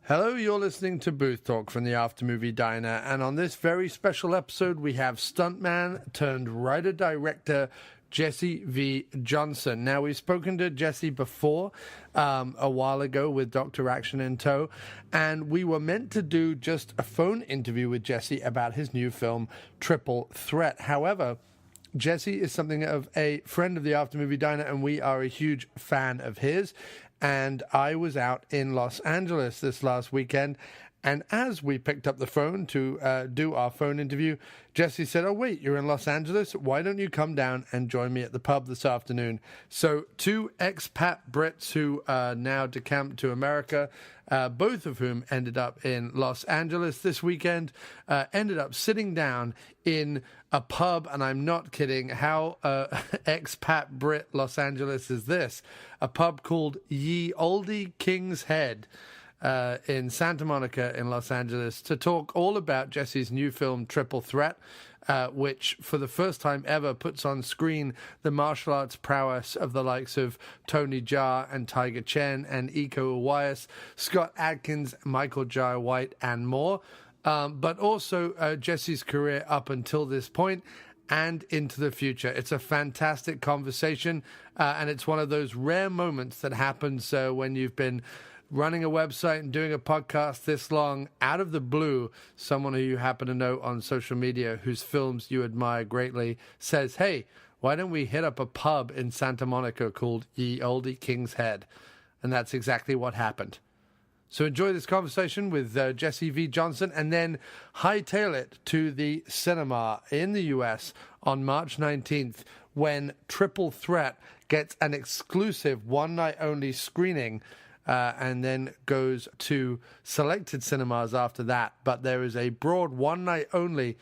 Hello, you're listening to Booth Talk from the After Movie Diner, and on this very special episode, we have stuntman turned writer-director Jesse V. Johnson. Now, we've spoken to Jesse before, a while ago with Dr. Action in tow, and we were meant to do just a phone interview with Jesse about his new film, Triple Threat. However, Jesse is something of a friend of the After Movie Diner, and we are a huge fan of his. And I was out in Los Angeles this last weekend, and as we picked up the phone to do our phone interview, Jesse said, "Oh, wait, you're in Los Angeles? Why don't you come down and join me at the pub this afternoon?" So two expat Brits who now decamped to America, both of whom ended up in Los Angeles this weekend, ended up sitting down in a pub, and I'm not kidding. How expat Brit Los Angeles is this? A pub called Ye Olde King's Head in Santa Monica in Los Angeles to talk all about Jesse's new film, Triple Threat, which for the first time ever puts on screen the martial arts prowess of the likes of Tony Jaa and Tiger Chen and Iko Uwais, Scott Adkins, Michael Jai White, and more. But also Jesse's career up until this point and into the future. It's a fantastic conversation, and it's one of those rare moments that happens when you've been running a website and doing a podcast this long, out of the blue, someone who you happen to know on social media whose films you admire greatly says, "Hey, why don't we hit up a pub in Santa Monica called Ye Olde King's Head?" And that's exactly what happened. So enjoy this conversation with Jesse V. Johnson, and then hightail it to the cinema in the US on March 19th when Triple Threat gets an exclusive one-night-only screening and then goes to selected cinemas after that. But there is a broad one-night-only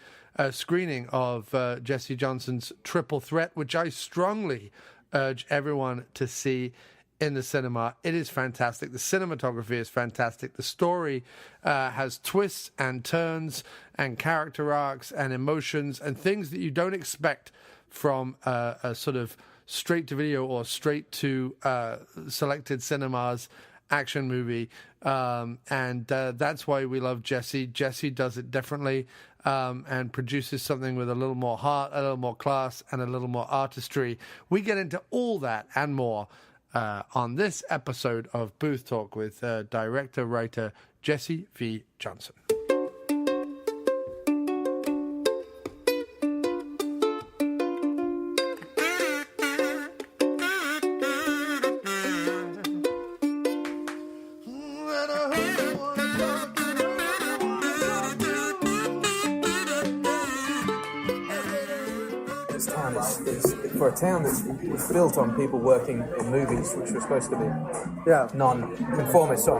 screening of Jesse Johnson's Triple Threat, which I strongly urge everyone to see in the cinema. It is fantastic. The cinematography is fantastic. The story has twists and turns and character arcs and emotions and things that you don't expect from a sort of straight-to-video or straight-to selected cinemas action movie. And that's why we love Jesse. Jesse does it differently and produces something with a little more heart, a little more class, and a little more artistry. We get into all that and more on this episode of Booth Talk with director-writer Jesse V. Johnson. For a town that's built on people working in movies, which were supposed to be non-conformist, so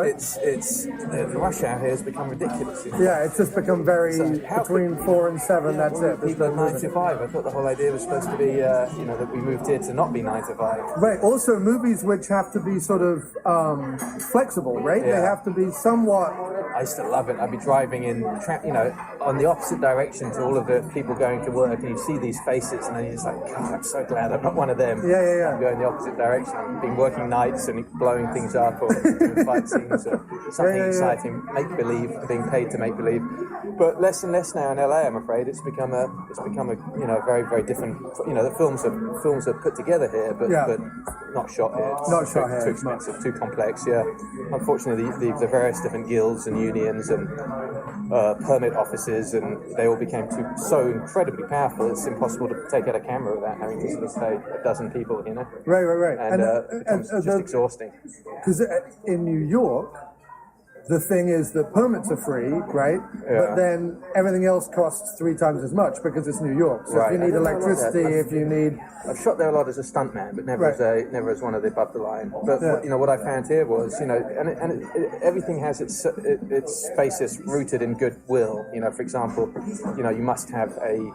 it's the rush hour here has become ridiculous. Yeah, it's just become very between 4 and 7. That's it. People at 9 to 5. I thought the whole idea was supposed to be, that we moved here to not be 9 to 5. Right. Also, movies which have to be sort of flexible, right? Yeah. They have to be somewhat. I used to love it. I'd be driving in, on the opposite direction to all of the people going to work, and you see these faces, and then you're just like, God, I'm so glad I'm not one of them. Yeah. I'm going the opposite direction. I've been working nights and blowing things up or doing fight scenes or something exciting, make believe, being paid to make believe. But less and less now in LA, I'm afraid. It's become a very, very different. The films are put together here, but not shot here. It's too expensive, too complex. Yeah, unfortunately, the various different guilds and unions and permit offices, and they all became so incredibly powerful. It's impossible to take out a camera without having to sort of say a dozen people, Right. And it becomes just exhausting. Because in New York, the thing is that permits are free, right? Yeah. But then everything else costs 3 times as much because it's New York. So if you need electricity, if you need... I've shot there a lot as a stuntman, but never as one of the above the line. But what I found here was, everything has its basis rooted in goodwill. For example, you must have a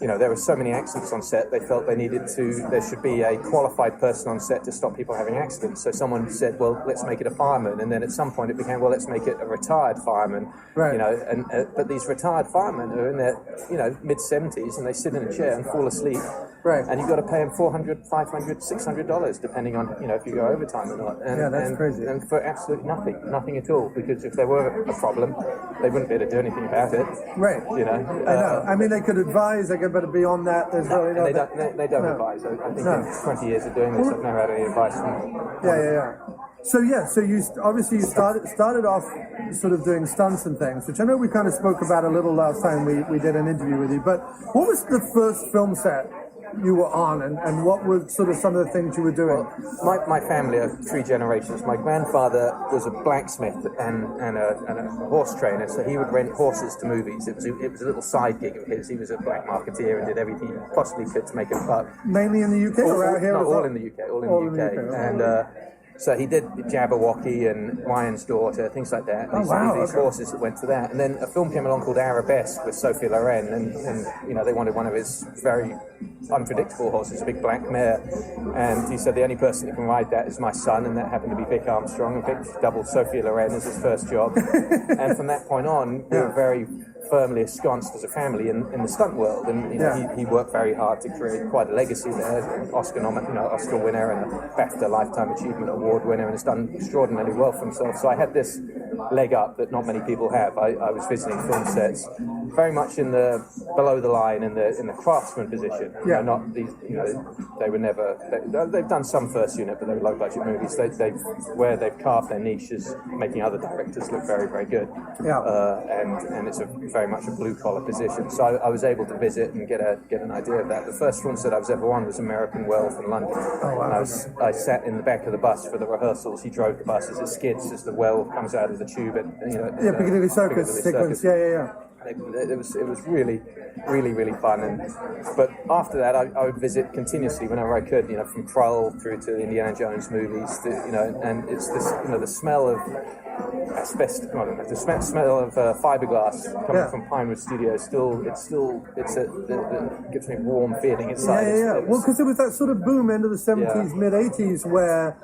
there were so many accidents on set, they felt there should be a qualified person on set to stop people having accidents. So someone said, well, let's make it a fireman. And then at some point it became, well, let's make it a retired fireman. Right. But these retired firemen are in their, mid-70s, and they sit in a chair and fall asleep. Right. And you've got to pay them $400, $500, $600, depending on, if you go overtime or not. And, that's crazy. And for absolutely nothing at all, because if there were a problem, they wouldn't be able to do anything about it. Right. I know. I mean, they could advise, but beyond that, there's really no... They don't advise. I think in 20 years of doing this, I've never had any advice from them. Yeah. So you obviously started off sort of doing stunts and things, which I know we kind of spoke about a little last time we did an interview with you. But what was the first film set you were on, and what were sort of some of the things you were doing? Well, my family are 3 generations. My grandfather was a blacksmith and a horse trainer, so he would rent horses to movies. It was a little side gig of his. He was a black marketeer and did everything he possibly could to make a buck. Mainly in the UK or out here? All in the UK. All in the UK. And so he did Jabberwocky and Ryan's Daughter, things like that. These horses that went to that. And then a film came along called Arabesque with Sophia Loren, and they wanted one of his very unpredictable horses, a big black mare. And he said the only person that can ride that is my son, and that happened to be Vic Armstrong. And Vic doubled Sophia Loren as his first job. And from that point on, we were very firmly ensconced as a family in the stunt world, and he worked very hard to create quite a legacy there. Oscar winner and a BAFTA Lifetime Achievement Award winner, and has done extraordinarily well for himself. So I had this leg up that not many people have. I was visiting film sets, very much in the below the line in the craftsman position. Not these. They were never. They've done some first unit, but they were low budget movies. Where they've carved their niche is making other directors look very, very good. And it's very much a blue collar position. So I was able to visit and get an idea of that. The first film set I was ever on was American Wealth in London. Oh, wow. And I sat in the back of the bus for the rehearsals. He drove the bus as it skids as the well comes out of the tube. Piccadilly Circus sequence. Yeah. It was really, really, really fun. But after that, I would visit continuously whenever I could. From Krull through to the Indiana Jones movies. And it's this, the smell of asbestos, the smell of fiberglass coming from Pinewood Studios. It gives me a warm feeling inside. Well, because there was that sort of boom into the 70s, mid 80s, where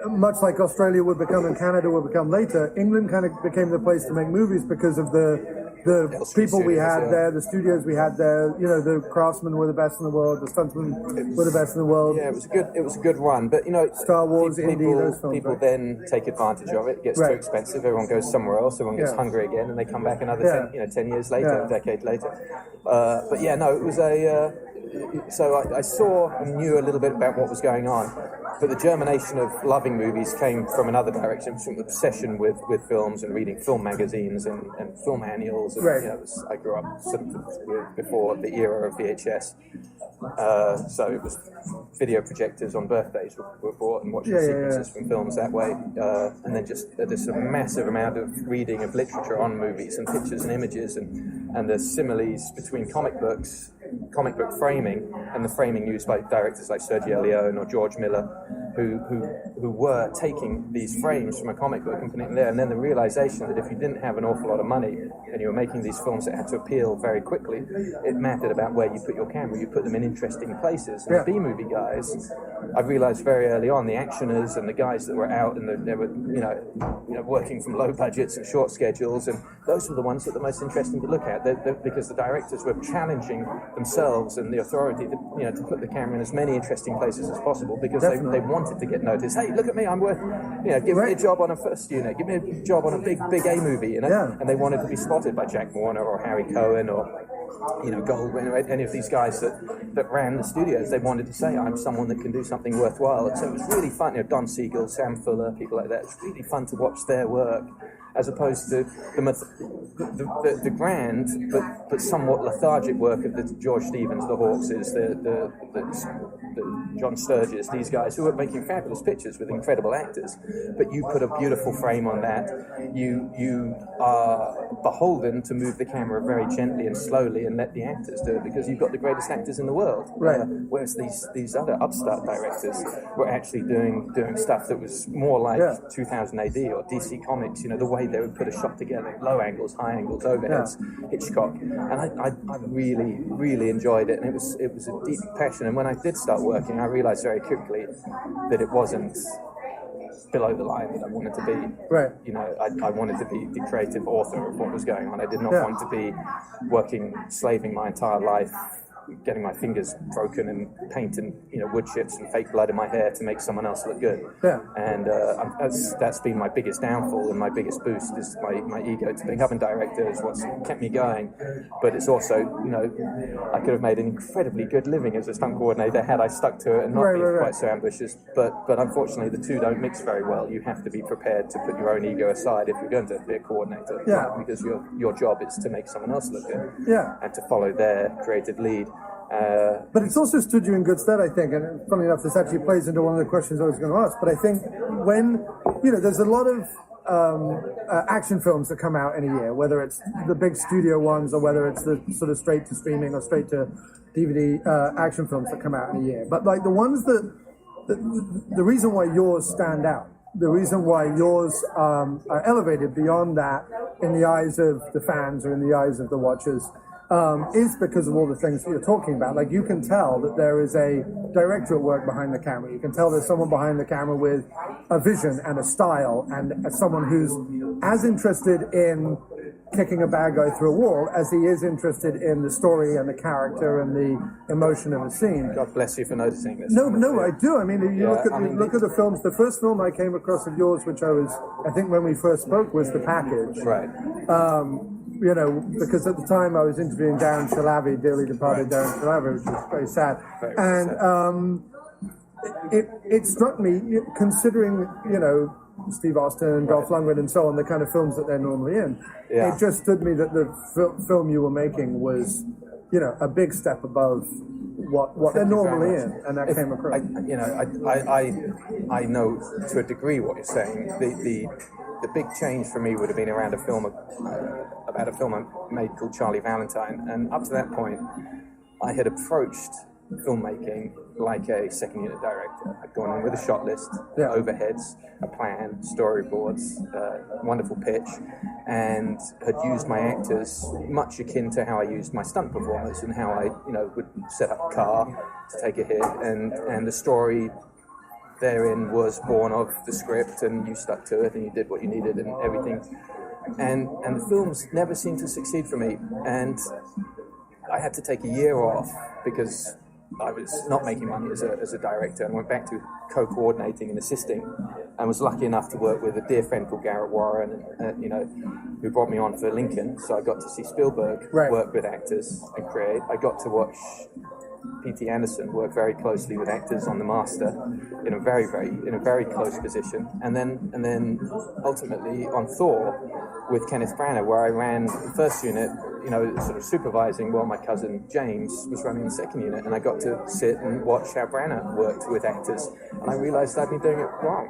much like Australia would become and Canada would become later, England kind of became the place to make movies because of the people we had there, the studios we had there. The craftsmen were the best in the world, the stuntmen were the best in the world. Yeah, it was a good run. But Star Wars, Indy, those films. People then take advantage of it. It gets too expensive. Everyone goes somewhere else. Everyone gets hungry again, and they come back another 10 years later, a decade later. It was a. So I saw and knew a little bit about what was going on, but the germination of loving movies came from another direction, from obsession with films and reading film magazines and film annuals. And, I grew up sort of before the era of VHS, so it was video projectors on birthdays were bought and watching sequences from films that way, and then just this massive amount of reading of literature on movies and pictures and images and the similes between comic book framing and the framing used by directors like Sergio Leone or George Miller, who were taking these frames from a comic book and putting it there, and then the realization that if you didn't have an awful lot of money and you were making these films that had to appeal very quickly, it mattered about where you put your camera. You put them in interesting places. And the B-movie guys, I realized very early on, the actioners and the guys that were out and they were working from low budgets and short schedules, and those were the ones that were the most interesting to look at, because the directors were challenging themselves and the authority to put the camera in as many interesting places as possible, because they wanted to get noticed. Hey, look at me, I'm worth, give me a job on a first unit, give me a job on a big A movie, and they wanted to be spotted by Jack Warner or Harry Cohen or Goldwyn, or any of these guys that ran the studios. They wanted to say, I'm someone that can do something worthwhile. And so it was really fun. Don Siegel, Sam Fuller, people like that. It's really fun to watch their work, as opposed to the grand but somewhat lethargic work of the George Stevens, the Hawkses, the John Sturges, these guys who are making fabulous pictures with incredible actors, but you put a beautiful frame on that. You are beholden to move the camera very gently and slowly and let the actors do it, because you've got the greatest actors in the world. Right. Whereas these other upstart directors were actually doing stuff that was more like 2000 AD or DC Comics, the way they would put a shot together, low angles, high angles, overheads, Hitchcock. And I really, really enjoyed it, and it was a deep passion. And when I did start working, I realized very quickly that it wasn't below the line that I wanted to be. Right. I wanted to be the creative author of what was going on. I did not want to be slaving my entire life, getting my fingers broken and painting, wood chips and fake blood in my hair to make someone else look good. Yeah. And that's been my biggest downfall and my biggest boost is my ego. To become a director is what's kept me going. But it's also, I could have made an incredibly good living as a stunt coordinator had I stuck to it and not been quite so ambitious. But unfortunately, the two don't mix very well. You have to be prepared to put your own ego aside if you're going to be a coordinator. Yeah. Because your job is to make someone else look good. Yeah. And to follow their creative lead. But it's also stood you in good stead, I think, and funny enough, this actually plays into one of the questions I was going to ask, but I think when, there's a lot of action films that come out in a year, whether it's the big studio ones or whether it's the sort of straight to streaming or straight to DVD action films that come out in a year. But like the ones the reason why yours stand out, the reason why yours are elevated beyond that in the eyes of the fans or in the eyes of the watchers, is because of all the things that you're talking about. Like, you can tell that there is a director at work behind the camera. You can tell there's someone behind the camera with a vision and a style, and someone who's as interested in kicking a bad guy through a wall as he is interested in the story and the character and the emotion of the scene. God bless you for noticing this. No, I do. I mean, look at the films. The first film I came across of yours, which I think when we first spoke, was The Package. Right. Because at the time I was interviewing Darren Shalavi, dearly departed Darren Shalavi, which was very sad. It struck me, considering, Steve Austin, Dolph Lundgren and so on, the kind of films that they're normally in. Yeah. It just stood me that the film you were making was, a big step above what they're normally in, and that came across. I know to a degree what you're saying. The big change for me would have been around about a film I made called Charlie Valentine, and up to that point, I had approached filmmaking like a second unit director. I'd gone in with a shot list, overheads, a plan, storyboards, wonderful pitch, and had used my actors much akin to how I used my stunt performers and how I, would set up a car to take a hit, and the story therein was born of the script, and you stuck to it and you did what you needed and everything. And the films never seemed to succeed for me, and I had to take a year off because I was not making money as a director, and went back to co-coordinating and assisting, and was lucky enough to work with a dear friend called Garrett Warren, who brought me on for Lincoln. So I got to see Spielberg work with actors and create. I got to watch P.T. Anderson work very closely with actors on The Master in a very close position, and then ultimately on Thor with Kenneth Branagh, where I ran the first unit, sort of supervising while my cousin James was running the second unit, and I got to sit and watch how Branagh worked with actors, and I realized I'd been doing it wrong.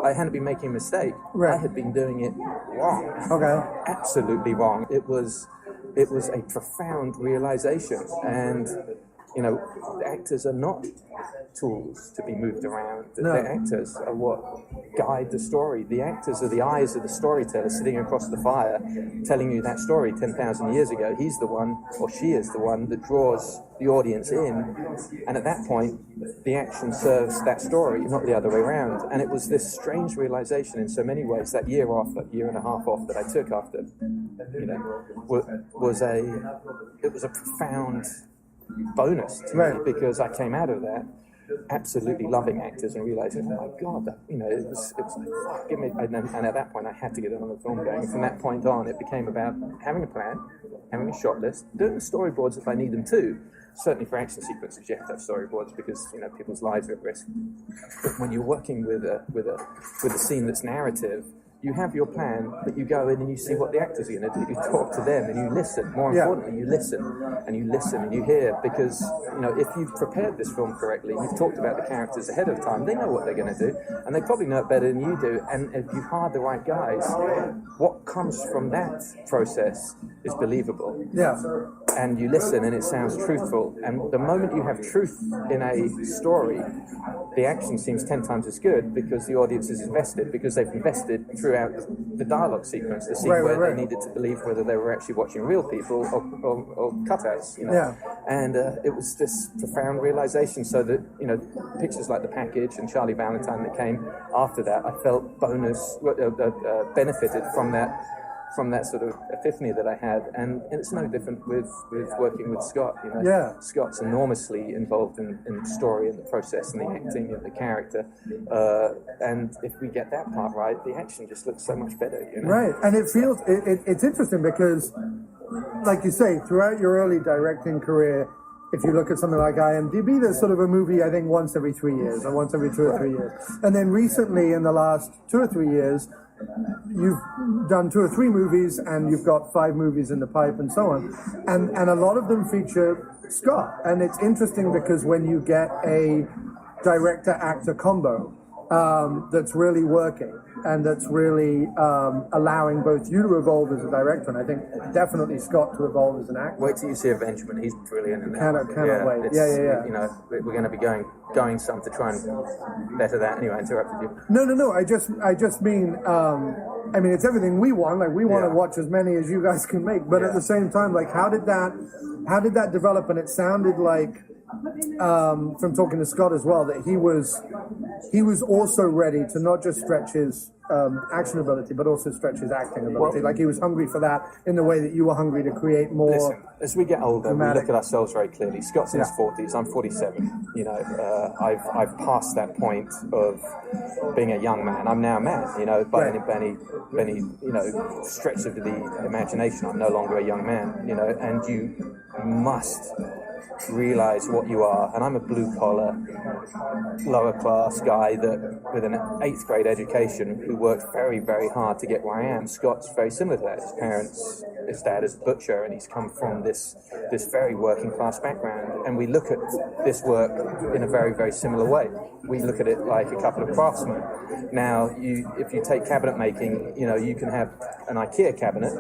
I hadn't been making a mistake. I had been doing it wrong. Okay. Absolutely wrong. It was a profound realization, and the actors are not tools to be moved around. The actors are what guide the story. The actors are the eyes of the storyteller sitting across the fire telling you that story 10,000 years ago. He's the one, or she is the one, that draws the audience in, and at that point the action serves that story, not the other way around. And it was this strange realization in so many ways. That year and a half off that I took after was a profound bonus to me, because I came out of that absolutely loving actors and realizing, oh my God, it was like, fuck, give me, and at that point I had to get another film going. From that point on, it became about having a plan, having a shot list, doing the storyboards if I need them too. Certainly for action sequences, you have to have storyboards because people's lives are at risk. But when you're working with a scene that's narrative, you have your plan, but you go in and you see what the actors are going to do. You talk to them and you listen. More importantly, you listen and you listen and you hear, because if you've prepared this film correctly, you've talked about the characters ahead of time, they know what they're going to do, and they probably know it better than you do. And if you've hired the right guys, what comes from that process is believable. Yeah. And you listen and it sounds truthful. And the moment you have truth in a story, the action seems 10 times as good, because the audience is invested, because they've invested throughout the dialogue sequence, the scene where they needed to believe whether they were actually watching real people or cutouts. Yeah. And it was this profound realization. So that pictures like The Package and Charlie Valentine that came after that, I felt benefited from that sort of epiphany that I had, and it's no different with working with Scott. Scott's enormously involved in the story and the process and the acting and the character, and if we get that part right, the action just looks so much better. Right, and it feels it's interesting because, like you say, throughout your early directing career, if you look at something like IMDb, there's sort of a movie, I think, once every 3 years, or once every 2 or 3 years, and then recently, in the last 2 or 3 years, you've done 2 or 3 movies, and you've got 5 movies in the pipe, and so on, and a lot of them feature Scott. And it's interesting because when you get a director-actor combo that's really working, and that's really allowing both you to evolve as a director, and I think definitely Scott to evolve as an actor. Wait till you see Avengement. He's brilliant in that. Cannot wait. Yeah. We're going to be going some to try and better that. Anyway, I interrupted you. No. I just mean, it's everything we want. Like, we want to watch as many as you guys can make, but at the same time, like, how did that develop? And it sounded like, from talking to Scott as well, that he was also ready to not just stretch his action ability, but also stretch his acting ability. Like, he was hungry for that in the way that you were hungry to create more. Listen, as we get older, we look at ourselves very clearly. Scott's in his 40s. I'm 47. I've passed that point of being a young man. I'm now a man. By any stretch of the imagination, I'm no longer a young man. And you must realize what you are. And I'm a blue-collar, lower-class guy that with an 8th grade education who worked very, very hard to get where I am. Scott's very similar to that. His dad is a butcher, and he's come from this very working-class background. And we look at this work in a very, very similar way. We look at it like a couple of craftsmen. Now, if you take cabinet making, you can have an IKEA cabinet,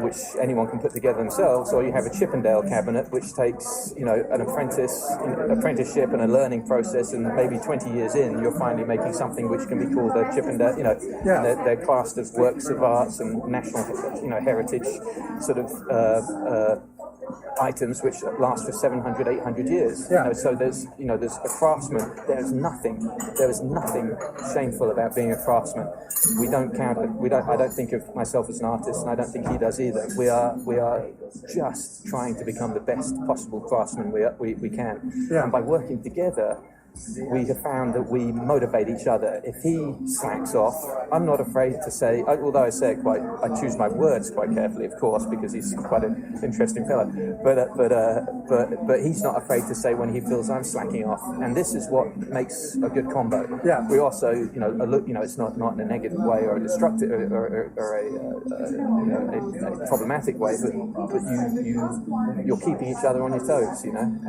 which anyone can put together themselves, or you have a Chippendale cabinet, which takes an apprenticeship and a learning process, and maybe 20 years in, you're finally making something which can be called a Chippendale. And they're classed as works of arts and national, heritage sort of items which last for 700, 800 years. So there's a craftsman. There is nothing shameful about being a craftsman. We don't count it. I don't think of myself as an artist, and I don't think he does either. We are just trying to become the best possible craftsman we can. And by working together, we have found that we motivate each other. If he slacks off, I'm not afraid to say, although I choose my words quite carefully, of course, because he's quite an interesting fellow. But he's not afraid to say when he feels I'm slacking off, and this is what makes a good combo. We also, it's not in a negative way or a destructive or a problematic way, but you're keeping each other on your toes, and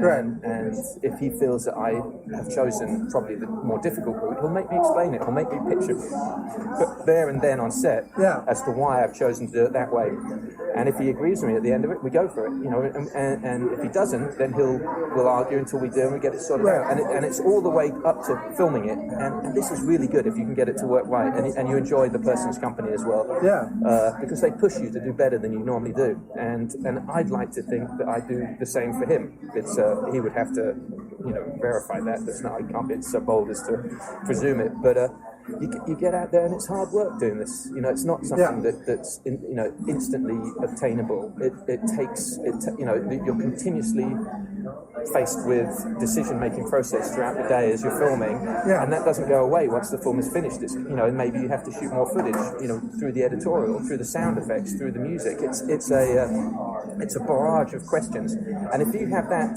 if he feels that I have chosen probably the more difficult route, he'll make me explain it, he'll make me picture but there and then on set as to why I've chosen to do it that way. And if he agrees with me at the end of it, we go for it, and if he doesn't, then we'll argue until we do and we get it sorted out. And it's all the way up to filming it, and this is really good if you can get it to work right, and you enjoy the person's company as well. Because they push you to do better than you normally do, and I'd like to think that I do the same for him. It's he would have to verify that. I can't be so bold as to presume it, but you get out there and it's hard work doing this. It's not something that's instantly obtainable. You're continuously faced with decision-making process throughout the day as you're filming, and that doesn't go away once the film is finished. It's, maybe you have to shoot more footage, through the editorial, through the sound effects, through the music. It's a barrage of questions, and if you have a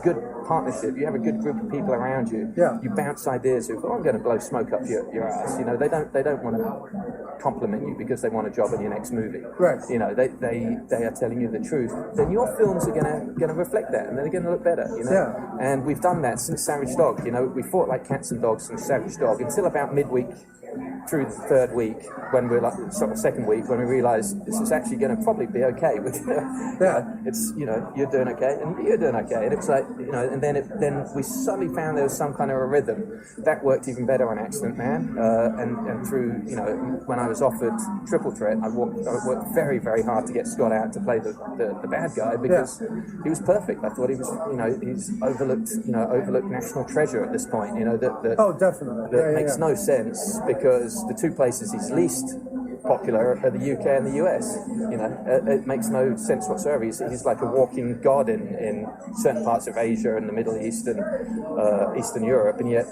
good partnership, you have a good group of people around you, you bounce ideas of, I'm going to blow smoke up your ass. They don't want to compliment you because they want a job in your next movie. Right. You know, they are telling you the truth. Then your films are gonna reflect that, and they're gonna look better. You know. Yeah. And we've done that since Savage Dog. You know, we fought like cats and dogs since Savage Dog until about midweek through the third week, when we're like sort of second week, when we realised this is actually going to probably be okay. With it's you're doing okay and you're doing okay, and it's like and then we suddenly found there was some kind of a rhythm that worked even better on Accident Man, and through when I was offered Triple Threat, I worked very very hard to get Scott out to play the bad guy because he was perfect. I thought he was he's overlooked national treasure at this point. Oh, definitely. That makes no sense because the two places he's least popular are the UK and the US. It makes no sense whatsoever. He's like a walking god in certain parts of Asia and the Middle East and Eastern Europe, and yet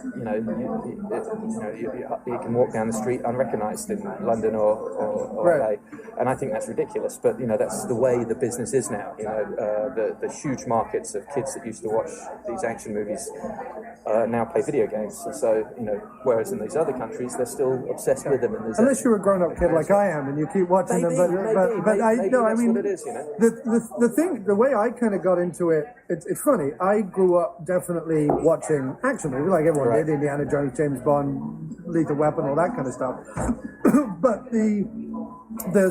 you can walk down the street unrecognized in London or right. LA. And I think that's ridiculous, but that's the way the business is now. The huge markets of kids that used to watch these action movies now play video games. And so whereas in these other countries they're still obsessed with them. And unless you're a grown-up kid like I am and you keep watching them, but I mean, what it is, the way I kind of got into it, it's funny. I grew up definitely watching action movies like everyone did, Indiana Jones, James Bond, Lethal Weapon, all that kind of stuff. But the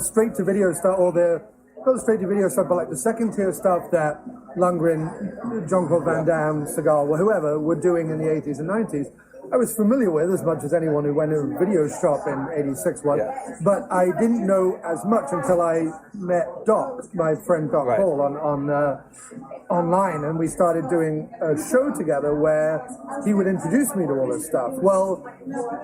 straight-to-video stuff, or not the straight-to-video stuff, but like the second-tier stuff that Lundgren, Jean-Claude Van Damme, Seagal, or whoever were doing in the 80s and 90s, I was familiar with as much as anyone who went to a video shop in 86 was, but I didn't know as much until I met Doc, my friend Doc Paul, on online, and we started doing a show together where he would introduce me to all this stuff. Well,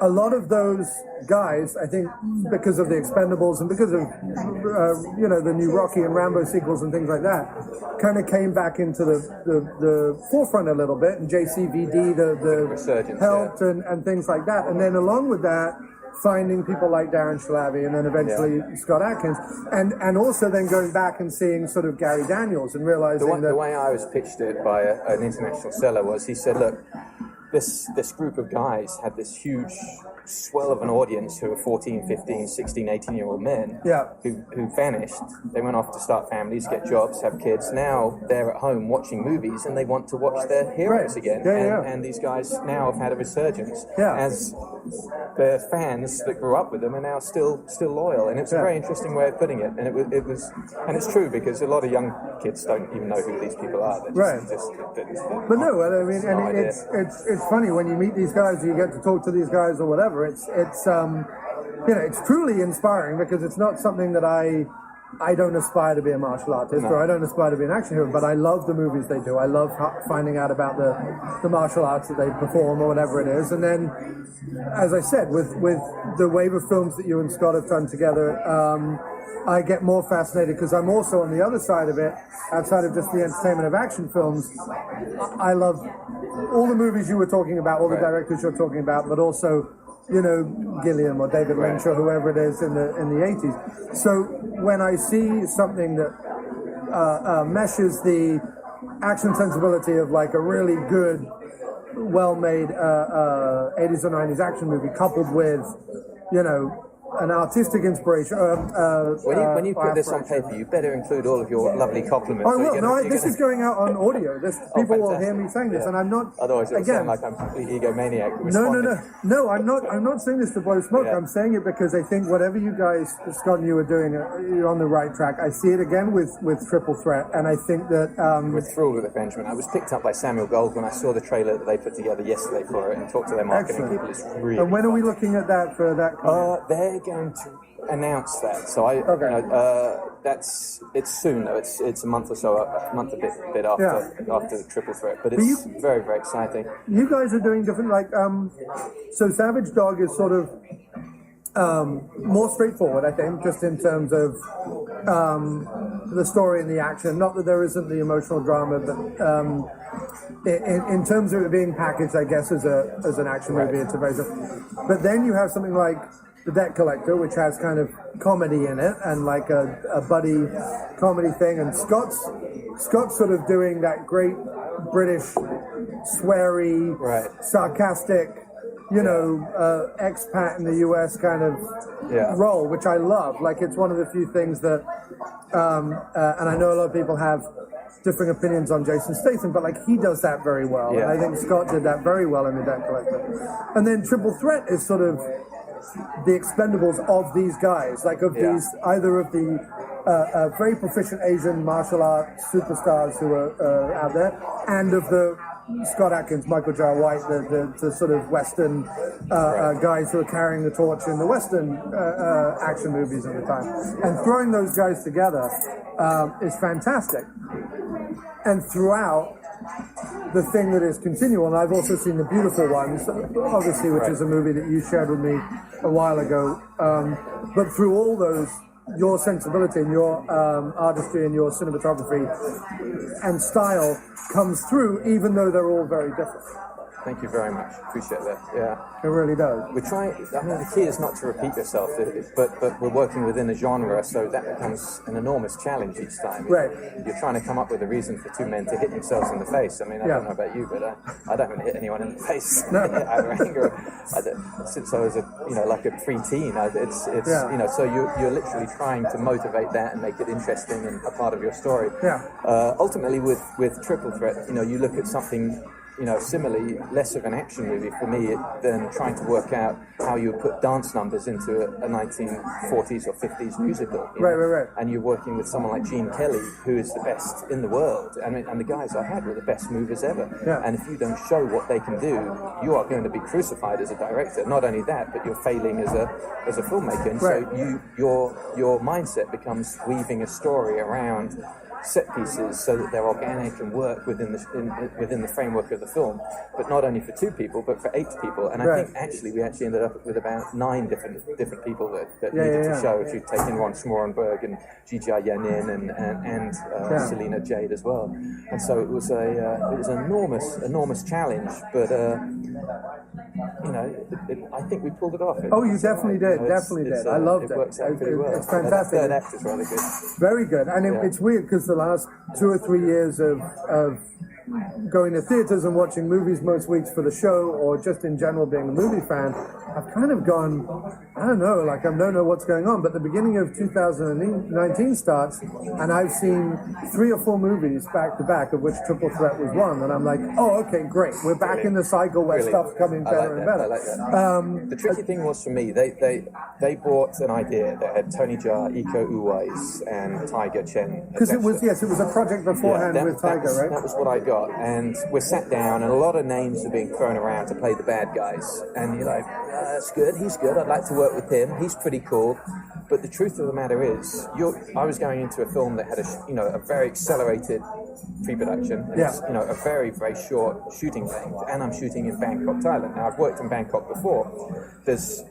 a lot of those guys, I think, because of the Expendables and because of the new Rocky and Rambo sequels and things like that, kind of came back into the forefront a little bit, and JCVD, the resurgence, helped and things like that, and then along with that, finding people like Darren Shalavy and then eventually Scott Adkins, and also then going back and seeing sort of Gary Daniels and realizing the way I was pitched it by an international seller was, he said, look, this group of guys had this huge swell of an audience who are 14, 15, 16, 18-year-old men who vanished. They went off to start families, get jobs, have kids. Now they're at home watching movies and they want to watch their heroes again. And these guys now have had a resurgence as their fans that grew up with them are now still loyal. And it's a very interesting way of putting it. And it was, and it's true because a lot of young kids don't even know who these people are. But no, I mean, and it's funny when you meet these guys, you get to talk to these guys or whatever. It's truly inspiring because it's not something that I don't aspire to be a martial artist or I don't aspire to be an action hero, but I love the movies they do. I love finding out about the martial arts that they perform or whatever it is. And then, as I said, with the wave of films that you and Scott have done together, I get more fascinated because I'm also on the other side of it, outside of just the entertainment of action films. I love all the movies you were talking about, all the directors you're talking about, but also Gilliam or David Lynch or whoever it is in the 80s. So when I see something that meshes the action sensibility of like a really good, well-made 80s or 90s action movie coupled with, an artistic inspiration. When you put this on paper, you better include all of your lovely compliments. I will. This is going out on audio. People will hear me saying this, and I'm not. Otherwise, it will sound like I'm a complete egomaniac. No. I'm not saying this to blow smoke. I'm saying it because I think whatever you guys, Scott and you are doing, you're on the right track. I see it again with Triple Threat, and I think that we're thrilled with it, Benjamin. I was picked up by Samuel Gold when I saw the trailer that they put together yesterday for it, and talked to their marketing people. It's really. And when are we looking at that for that? They're going to announce that, so it's soon though. It's a month or so, a month a bit after the Triple Threat, but it's very very exciting. You guys are doing different, so Savage Dog is sort of more straightforward, I think, just in terms of the story and the action. Not that there isn't the emotional drama, but in terms of it being packaged, I guess, as an action movie, it's a very. But then you have something like The Debt Collector, which has kind of comedy in it and like a buddy comedy thing, and Scott's sort of doing that great British sweary, sarcastic, expat in the US kind of role, which I love. Like, it's one of the few things that, and I know a lot of people have differing opinions on Jason Statham, but like, he does that very well. And I think Scott did that very well in The Debt Collector. And then Triple Threat is sort of the Expendables of these guys, like of these, either of the very proficient Asian martial art superstars who are out there, and of the Scott Adkins, Michael J. White, the sort of Western guys who are carrying the torch in the Western action movies at the time. And throwing those guys together is fantastic. And throughout, the thing that is continual, and I've also seen The Beautiful Ones, obviously, which is a movie that you shared with me a while ago. But through all those, your sensibility and your artistry and your cinematography and style comes through, even though they're all very different. Thank you very much. Appreciate that. Yeah. It really does. We're trying, I mean, the key is not to repeat yourself, but we're working within a genre, so that becomes an enormous challenge each time. Right. You're trying to come up with a reason for two men to hit themselves in the face. I mean, I don't know about you, but I don't hit anyone in the face. No. Out of anger. Since I was like a preteen, it's you know, so you're literally trying to motivate that and make it interesting and a part of your story. Yeah. Ultimately, with Triple Threat, you know, you look at something, you know, similarly, less of an action movie for me than trying to work out how you would put dance numbers into a 1940s or 50s musical. Right. And you're working with someone like Gene Kelly, who is the best in the world. I mean, and the guys I had were the best movers ever. Yeah. And if you don't show what they can do, you are going to be crucified as a director. Not only that, but you're failing as a filmmaker. And so your mindset becomes weaving a story around set pieces so that they're organic and work within the framework of the film, but not only for 2 people but for 8 people. And I think actually we ended up with about 9 different people that needed to show, if you take in Ron Schmorenberg and Gigi Yanin and Celina Jade as well. And so it was an enormous challenge, but you know, I think we pulled it off. You definitely did. I loved it. It works out pretty well. It's fantastic. The third act is rather good. Very good. And it's weird because the last 2 or 3 years of going to theaters and watching movies most weeks for the show, or just in general being a movie fan, I've kind of gone, I don't know, like I don't know what's going on, but the beginning of 2019 starts and I've seen 3 or 4 movies back to back, of which Triple Threat was one, and I'm like, oh, okay, great, we're back in the cycle where stuff's coming better and better. I like that. The tricky thing was for me, they bought an idea that had Tony Jaa, Iko Uwais and Tiger Chen. Because it was a project beforehand with Tiger, right? That was what I got, and we're sat down and a lot of names are being thrown around to play the bad guys, and you're like, that's good, he's good, I'd like to work with him, he's pretty cool. But the truth of the matter is, I was going into a film that had a very accelerated pre-production. It's, a very, very short shooting length, and I'm shooting in Bangkok, Thailand. Now, I've worked in Bangkok before. There's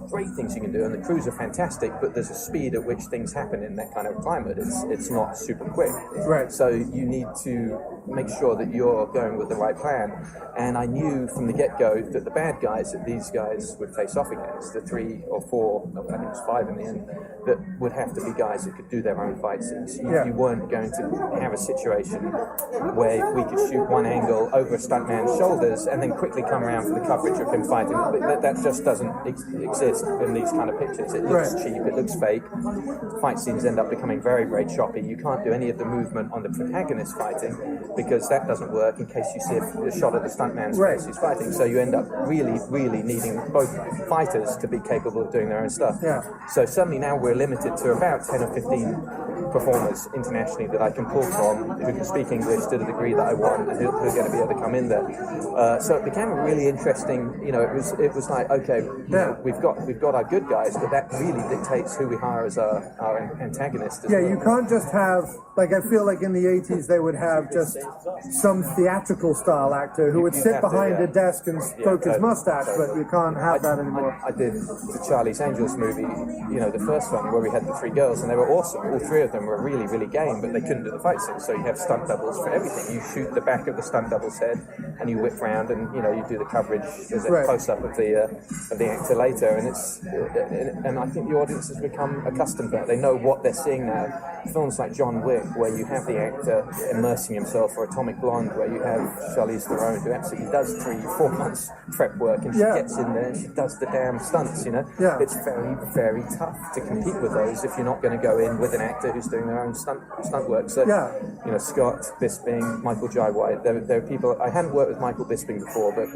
great things you can do, and the crews are fantastic, but there's a speed at which things happen in that kind of climate. It's not super quick. Right. So you need to make sure that you're going with the right plan. And I knew from the get-go that the bad guys that these guys would face off against, the 3 or 4, I think it was 5 in the end, that would have to be guys that could do their own fight scenes. You weren't going to have a situation where we could shoot one angle over a stuntman's shoulders and then quickly come around for the coverage of him fighting. That just doesn't exist in these kind of pictures. It looks cheap, it looks fake. Fight scenes end up becoming very, very choppy. You can't do any of the movement on the protagonist fighting because that doesn't work in case you see a shot of the stuntman's face who's fighting. So you end up really, really needing both fighters to be capable of doing their own stuff. Yeah. So suddenly now we're limited to about 10 or 15 performers internationally that I can pull from who can speak English to the degree that I want and who are going to be able to come in there. So it became a really interesting, it was like, okay, we've got our good guys, but that really dictates who we hire as our antagonist as well. You can't just have, I feel like in the 80s they would have just some theatrical style actor who would sit behind a desk and stroke his mustache, but you can't have that anymore. I did the Charlie's Angels movie, the first one where we had the 3 girls, and they were awesome. All 3 of them were really, really game, but they couldn't do the fight scenes, so you have stunt doubles for everything. You shoot the back of the stunt double's head, and you whip round, and you do the coverage as a close-up of the actor later, and I think the audience has become accustomed to that. They know what they're seeing now. Films like John Wick, where you have the actor immersing himself, or Atomic Blonde, where you have Charlize Theron, who absolutely does 3-4 months prep work, and she gets in there and she does the damn stunts. It's very, very tough to compete with those if you're not going to go in with an actor who's doing their own stunt work. So Scott, Bisping, Michael Jai White, there are people. I hadn't worked with Michael Bisping before, but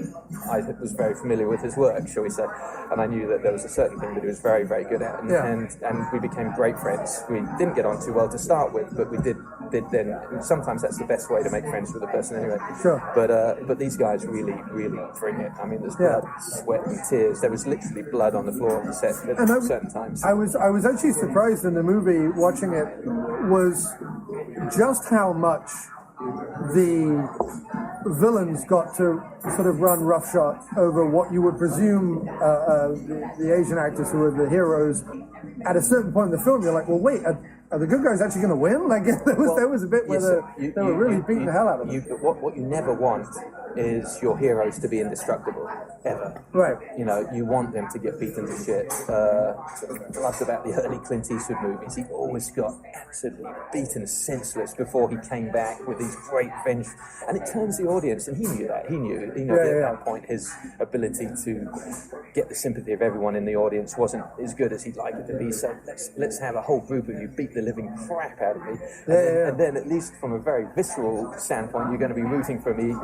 I was very familiar with his work, shall we say, and I knew that there was a certain thing that he was very, very good at, and we became great friends. We didn't get on too well to start with, but we did then. And sometimes that's the best way to make friends with a person anyway. Sure. But these guys really, really bring it. I mean, there's blood, sweat, and tears. There was literally blood on the floor on the set at certain times. I was actually surprised in the movie, watching it, was just how much the villains got to sort of run roughshod over what you would presume the Asian actors who were the heroes. At a certain point in the film, you're like, well, wait, are the good guys actually going to win? Like, there was a bit where they were really beating the hell out of them. What you never want is your heroes to be indestructible, ever. Right. You want them to get beaten to shit. I loved about the early Clint Eastwood movies. He always got absolutely beaten senseless before he came back with these great venge. And it turns the audience, and he knew that. He knew at that point his ability to get the sympathy of everyone in the audience wasn't as good as he'd like it to be. So let's have a whole group of you beat the living crap out of me. And then, at least from a very visceral standpoint, you're going to be rooting for me,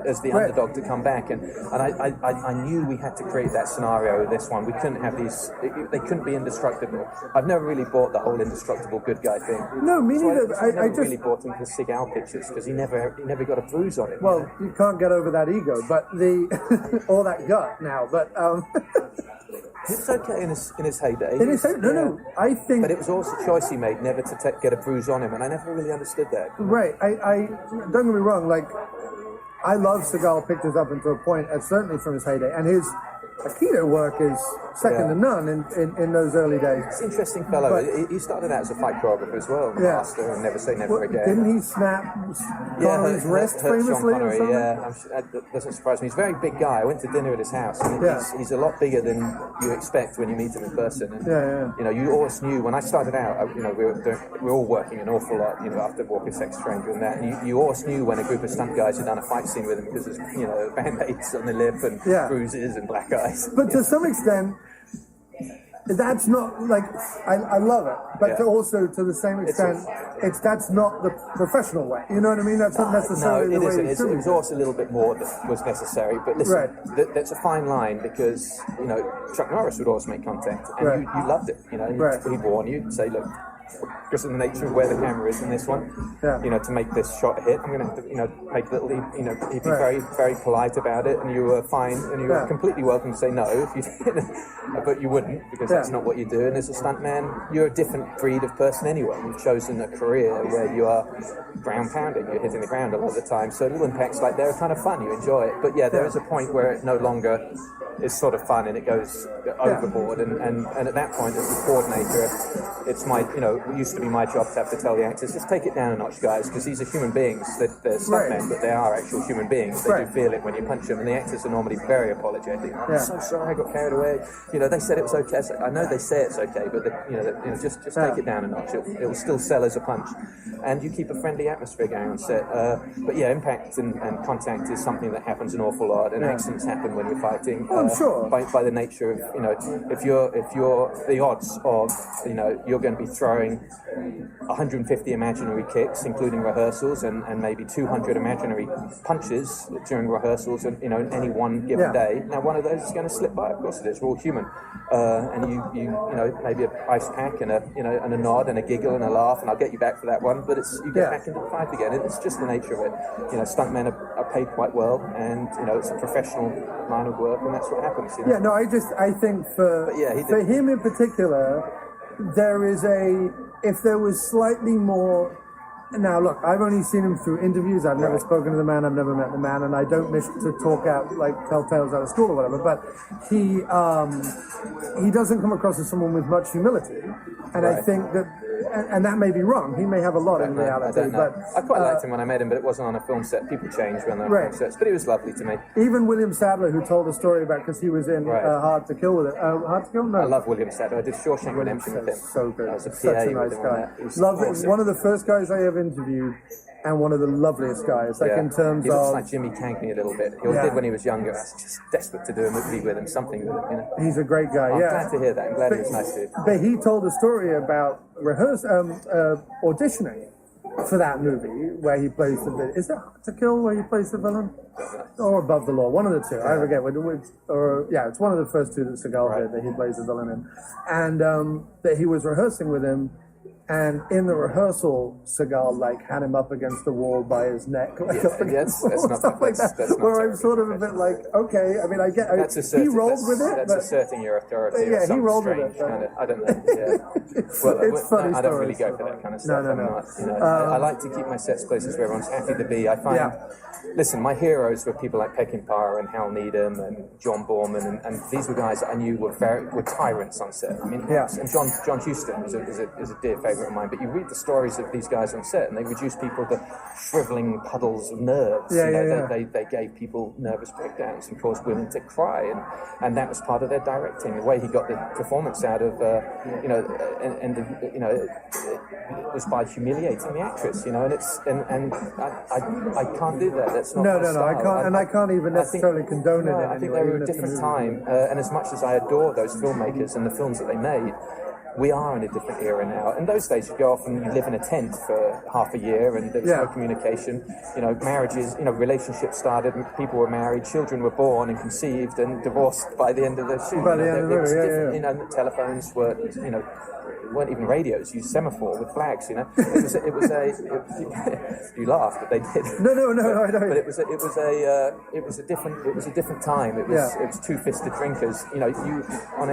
as the underdog to come back. And I knew we had to create that scenario with this one. We couldn't have these, they couldn't be indestructible. I've never really bought the whole indestructible good guy thing. No, me neither. I never really bought him for the Seagal pictures, because he never got a bruise on him. Well, you can't get over that ego, but or that gut now, but it's okay in his heyday. No, I think. But it was also a choice he made never to get a bruise on him, and I never really understood that. Right. I don't get me wrong. Like, I love Seagal pictures up until a point, and certainly from his heyday, and his Aikido work is second to none in those early days. He's an interesting fellow. But he started out as a fight choreographer as well, master, and never say never again. Didn't he snap Connery's wrist famously? Sean Connery, that doesn't surprise me. He's a very big guy. I went to dinner at his house, and he's a lot bigger than you expect when you meet him in person. And, you always knew, when I started out, we were all working an awful lot, after Walk a Sex Stranger and that, and you always knew when a group of stunt guys had done a fight scene with him, because there's, band-aids on the lip and bruises and black eyes. But to some extent, that's not, like, I love it, but also to the same extent, that's not the professional way. You know what I mean? That's not necessarily the way it should be. It was also a little bit more that was necessary. But listen, that's a fine line, because Chuck Norris would always make contact, and you loved it. He'd warn you, say, look, because of the nature of where the camera is in this one, to make this shot a hit, I'm going to have to, make little, he'd be very, very polite about it, and you were fine, and you were completely welcome to say no if you did, but you wouldn't, because that's not what you do. And as a stuntman, you're a different breed of person anyway. You've chosen a career where you are ground pounding, you're hitting the ground a lot of the time, so little impacts like that are kind of fun, you enjoy it. But there is a point where it no longer is sort of fun, and it goes overboard, and at that point, as a coordinator, it's my, it used to be my job to have to tell the actors, just take it down a notch, guys, because these are human beings. They're stuntmen, but they are actual human beings. They do feel it when you punch them, and the actors are normally very apologetic. I'm so sorry, I got carried away. They said it was okay. I know they say it's okay, but just take it down a notch. It will still sell as a punch, and you keep a friendly atmosphere going on set. But impact and contact is something that happens an awful lot, and accidents happen when you're fighting. Sure. By the nature of, if you're the odds of, you're going to be throwing 150 imaginary kicks, including rehearsals, and maybe 200 imaginary punches during rehearsals, and in any one given day. Now, one of those is going to slip by. Of course it is. We're all human, and you maybe a ice pack and a nod and a giggle and a laugh, and I'll get you back for that one. But you get back into the fight again. It's just the nature of it. Stuntmen are paid quite well, and it's a professional line of work, and that's what happens. I think for him in particular, if there was slightly more. Now, look, I've only seen him through interviews. I've never spoken to the man. I've never met the man, and I don't wish to talk out, tell tales out of school or whatever. But he doesn't come across as someone with much humility, and I think that, and that may be wrong. He may have a lot in reality. But I quite liked him when I met him, but it wasn't on a film set. People change when they're on film sets. But he was lovely to me. Even William Sadler, who told a story about, because he was in Hard to Kill with it. Hard to Kill? No. I love William Sadler. I did Shawshank Redemption with him. So good. I was a PA Such a nice guy. Awesome. One of the first guys I ever interviewed, and one of the loveliest guys. Like in terms he looks of, like Jimmy Cagney a little bit. He did when he was younger. I was just desperate to do a movie with him, something with him. You know. He's a great guy. I'm glad to hear that. I'm glad he was nice to you. But he told a story about auditioning for that movie where he plays the villain. Is it Hard to Kill where he plays the villain? Or Above the Law? One of the two. I forget. It's one of the first two that Seagal did that he plays the villain in. And that he was rehearsing with him. And in the rehearsal, Seagal had him up against the wall by his neck, stuff like that. Where I'm sort of a bit like, okay, I mean, I get. He rolled with it. That's asserting your authority. Yeah, he rolled with it. I don't know. Yeah. It's funny. I don't really go for that kind of stuff. No. I like to keep my sets places where everyone's happy to be. I find. Listen, my heroes were people like Peckinpah and Hal Needham and John Borman, and these were guys that I knew were tyrants on set. I mean, and John Huston is a dear favourite of mine. But you read the stories of these guys on set, and they reduced people to shrivelling puddles of nerves. They gave people nervous breakdowns and caused women to cry, and that was part of their directing. The way he got the performance out of, it was by humiliating the actress, and I can't do that. That's not my style. I can't, and I can't even necessarily condone it. I think they were a different time, and as much as I adore those filmmakers and the films that they made, we are in a different era now. In those days, you go off and you live in a tent for half a year, and there was no communication. Marriages, relationships started, people were married, children were born and conceived and divorced by the end of the shoot. The telephones were, weren't even radios. You used semaphore with flags. You laughed, but they did. No, I don't. But it was a different time. It was two-fisted drinkers. You on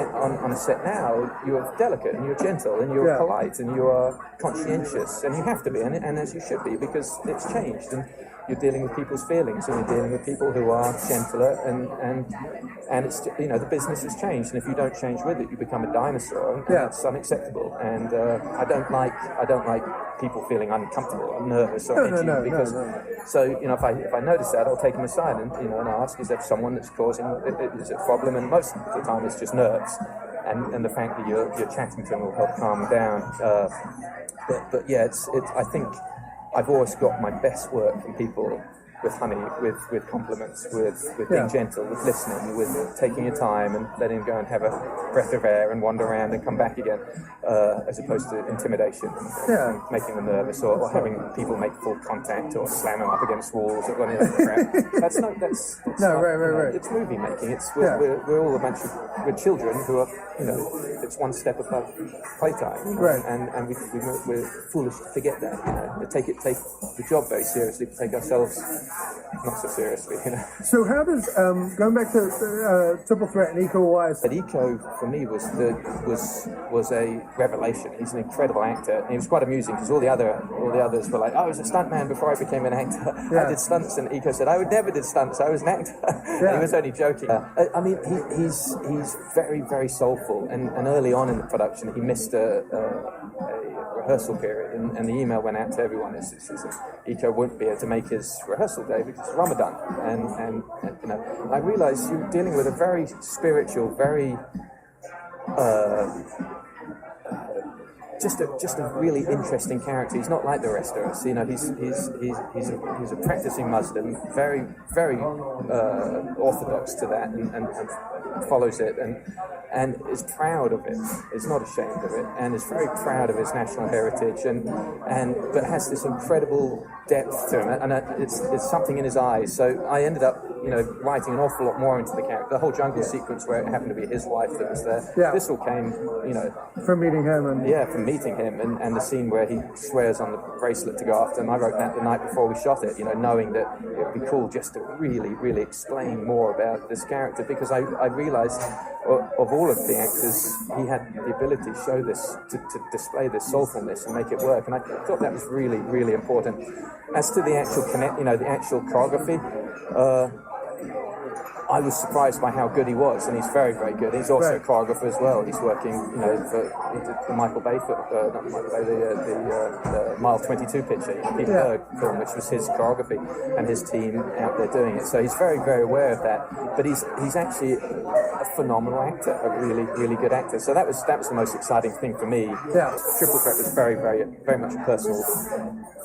a set now, you are delicate and you're gentle and you're polite and you are conscientious, and you have to be, and as you should be, because it's changed, and you're dealing with people's feelings, and you're dealing with people who are gentler, and it's the business has changed, and if you don't change with it, you become a dinosaur, and that's unacceptable. And I don't like people feeling uncomfortable or nervous or edgy, because so if I notice that, I'll take them aside and ask, is there someone that's causing is it a problem? And most of the time it's just nerves, and the fact that you're chatting to them will help calm them down. But I think I've always got my best work from people with honey, with compliments, with being gentle, with listening, with taking your time and letting them go and have a breath of air and wander around and come back again, as opposed to intimidation and making them nervous, or having people make full contact or slam them up against walls or any other crap. That's right. It's movie making. We're all a bunch of we're children who are it's one step above playtime, and we're foolish to forget that. Take the job very seriously, but take ourselves not so seriously. So how does going back to Triple Threat and Iko Uwais? But Iko, for me, was a revelation. He's an incredible actor, and he was quite amusing because all the others were like, I was a stuntman before I became an actor. I did stunts, and Iko said, I never did stunts. I was an actor. And he was only joking. I mean, he's very, very soulful, and early on in the production, he missed a rehearsal period, and the email went out to everyone. Iko wouldn't be able to make his rehearsal day because it's Ramadan, and I realised you're dealing with a very spiritual, very just a really interesting character. He's not like the rest of us. He's a practicing Muslim, very, very orthodox to that, and follows it, and is proud of it. Is not ashamed of it, and is very proud of his national heritage, but has this incredible depth to him, and it's something in his eyes. So I ended up, writing an awful lot more into the character. The whole jungle sequence where it happened to be his wife that was there. This all came, from meeting him, from meeting him, and the scene where he swears on the bracelet to go after him. I wrote that the night before we shot it, knowing that it would be cool just to really, really explain more about this character, because I realised of all of the actors, he had the ability to show this, to display this soulfulness and make it work, and I thought that was really, really important. As to the actual the actual choreography, I was surprised by how good he was, and he's very, very good. He's also a choreographer as well. He's working, he did the Michael Bay, not Michael Bay, the Mile 22 picture, Peter Berg film, which was his choreography, and his team out there doing it. So he's very, very aware of that. But he's actually a phenomenal actor, a really, really good actor. So that was the most exciting thing for me. Yeah. Triple Threat was very, very, very much a personal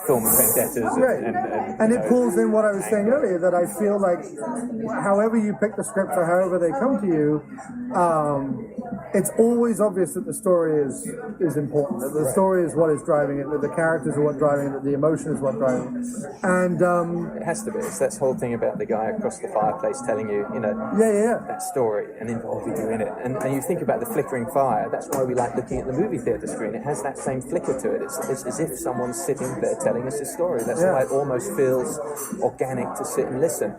film of vendettas, and it pulls in what I was saying earlier, that I feel like however you pick the script or however they come to you, it's always obvious that the story is important, that the story is what is driving it, that the characters are what driving it, that the emotion is what driving it. And it has to be. It's that whole thing about the guy across the fireplace telling you, that story and involving you in it. And you think about the flickering fire. That's why we like looking at the movie theatre screen. It has that same flicker to it. It's as if someone's sitting there telling us a story. That's why it almost feels organic to sit and listen.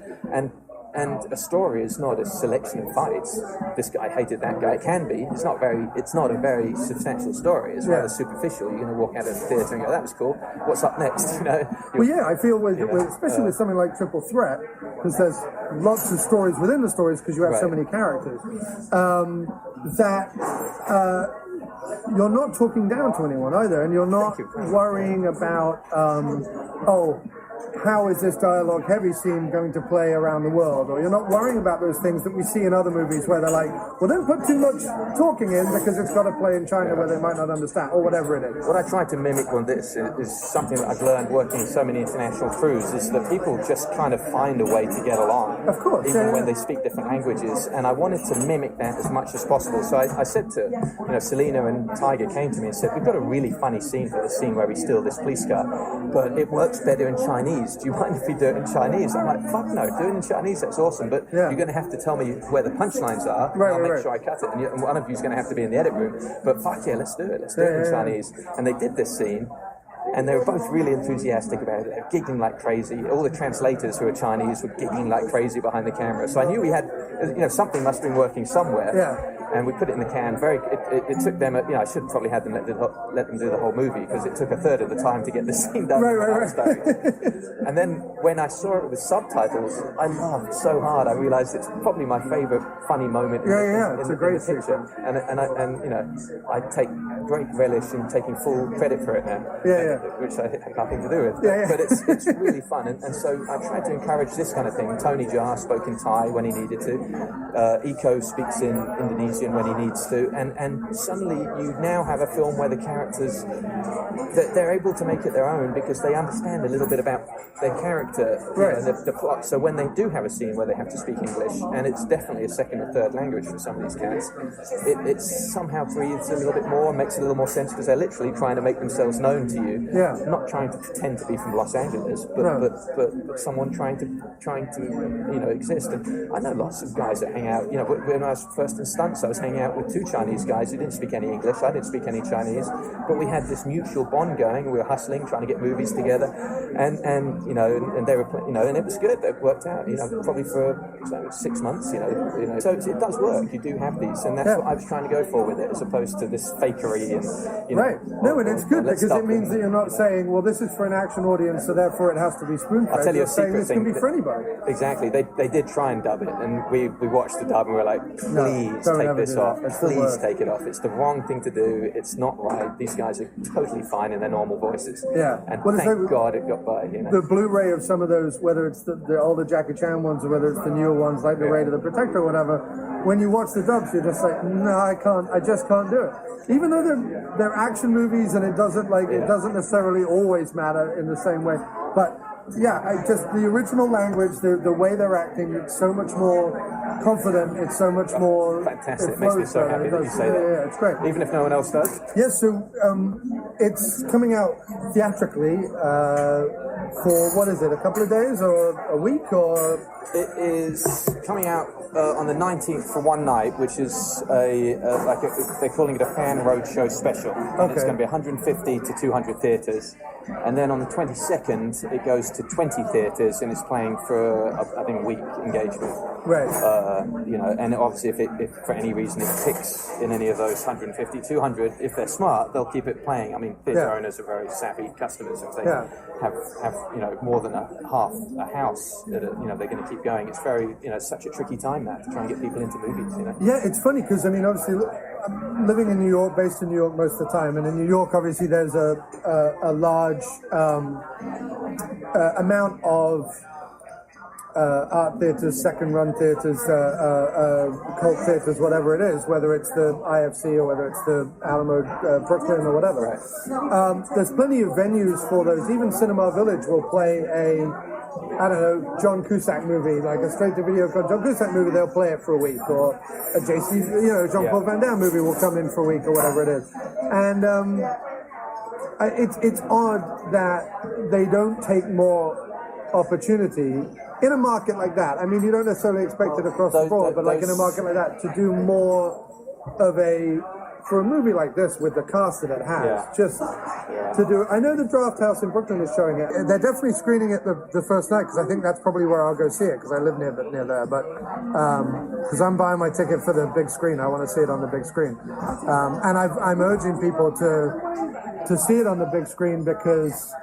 And a story is not a selection of fights. This guy hated that guy. It can be. It's not a very substantial story. It's rather superficial. You're going to walk out of the theatre and go, "That was cool. What's up next?" I feel especially with something like Triple Threat, because there's lots of stories within the stories because you have so many characters. You're not talking down to anyone either, and you're not worrying about how is this dialogue heavy scene going to play around the world, or you're not worrying about those things that we see in other movies where they're like, well, don't put too much talking in because it's got to play in China where they might not understand, or whatever it is. What I tried to mimic on this is something that I've learned working with so many international crews, is that people just kind of find a way to get along, of course, even when they speak different languages, and I wanted to mimic that as much as possible. So I said to Celina and Tiger came to me and said, we've got a really funny scene for the scene where we steal this police car, but it works better in Chinese. Do you mind if we do it in Chinese? I'm like, fuck no, do it in Chinese, that's awesome, but you're going to have to tell me where the punchlines are, and I'll make sure I cut it, and one of you's going to have to be in the edit room, but fuck yeah, let's do it in Chinese. And they did this scene, and they were both really enthusiastic about it. They were giggling like crazy. All the translators who are Chinese were giggling like crazy behind the camera. So I knew we had, something must have been working somewhere. Yeah. And we put it in the can. It took them. I should have probably had them let them do the whole movie, because it took a third of the time to get the scene done. And then when I saw it with subtitles, I laughed so hard. I realised it's probably my favourite funny moment. It's a great picture. And I take great relish in taking full credit for it now. Which I have nothing to do with. But it's really fun. And so I tried to encourage this kind of thing. Tony Jaa spoke in Thai when he needed to. Iko speaks in Indonesian when he needs to, and suddenly you now have a film where the characters, that they're able to make it their own because they understand a little bit about their character, the plot. So when they do have a scene where they have to speak English, and it's definitely a second or third language for some of these cats, it somehow breathes a little bit more, makes a little more sense, because they're literally trying to make themselves known to you, not trying to pretend to be from Los Angeles, but someone trying to exist. And I know lots of guys that hang out. When I was first in stunts, I was hanging out with two Chinese guys who didn't speak any English. I didn't speak any Chinese, but we had this mutual bond going. We were hustling, trying to get movies together, and they were, and it was good. It worked out, probably for 6 months, So it does work. You do have these, and that's what I was trying to go for with it, as opposed to this fakery and No, and it's good because it means that you're not saying, well, this is for an action audience, so therefore it has to be spoon-fed. I'll tell you a secret thing. This can be for anybody. Exactly. They did try and dub it, and we watched the dub and we were like, please take this off. Please take it off. It's the wrong thing to do. It's not right. These guys are totally fine in their normal voices. Yeah. And thank God it got by. The Blu-ray of some of those, whether it's the older Jackie Chan ones or whether it's the newer ones like The Raid of the Protector or whatever, when you watch the dubs, you're just like, no, I can't. I just can't do it. Even though they're action movies and it doesn't necessarily always matter in the same way, but the original language, the way they're acting, it's so much more confident, it's so much more fantastic. It makes me so happy that you say that. Yeah, it's great. Even if no one else does? Yes, so it's coming out theatrically for, what is it, a couple of days or a week, or? It is coming out on the 19th for one night, which is they're calling it a fan roadshow special. And it's going to be 150 to 200 theatres. And then on the 22nd, it goes to 20 theatres, and it's playing for, I think, a week engagement. Right. And obviously if for any reason it picks in any of those 150, 200, if they're smart, they'll keep it playing. I mean, theatre owners are very savvy customers. If they have more than half a house, that they're going to keep going. It's very, it's such a tricky time now to try and get people into movies. Yeah, it's funny because I mean, obviously, I'm living in New York, based in New York most of the time, and in New York, obviously, there's a large amount of art theatres, second-run theatres, cult theatres, whatever it is, whether it's the IFC or whether it's the Alamo Brooklyn or whatever. There's plenty of venues for those. Even Cinema Village will play I don't know, John Cusack movie, like a straight-to-video John Cusack movie, they'll play it for a week, or a Jean-Claude Van Damme movie will come in for a week or whatever it is. And it's odd that they don't take more opportunity in a market like that. I mean, you don't necessarily expect it across the board, but like in a market like that, to do more of for a movie like this with the cast that it has, to do. I know the Draft House in Brooklyn is showing it. They're definitely screening it the first night, because I think that's probably where I'll go see it, because I live near there. But because I'm buying my ticket for the big screen, I want to see it on the big screen. And I'm urging people to see it on the big screen, because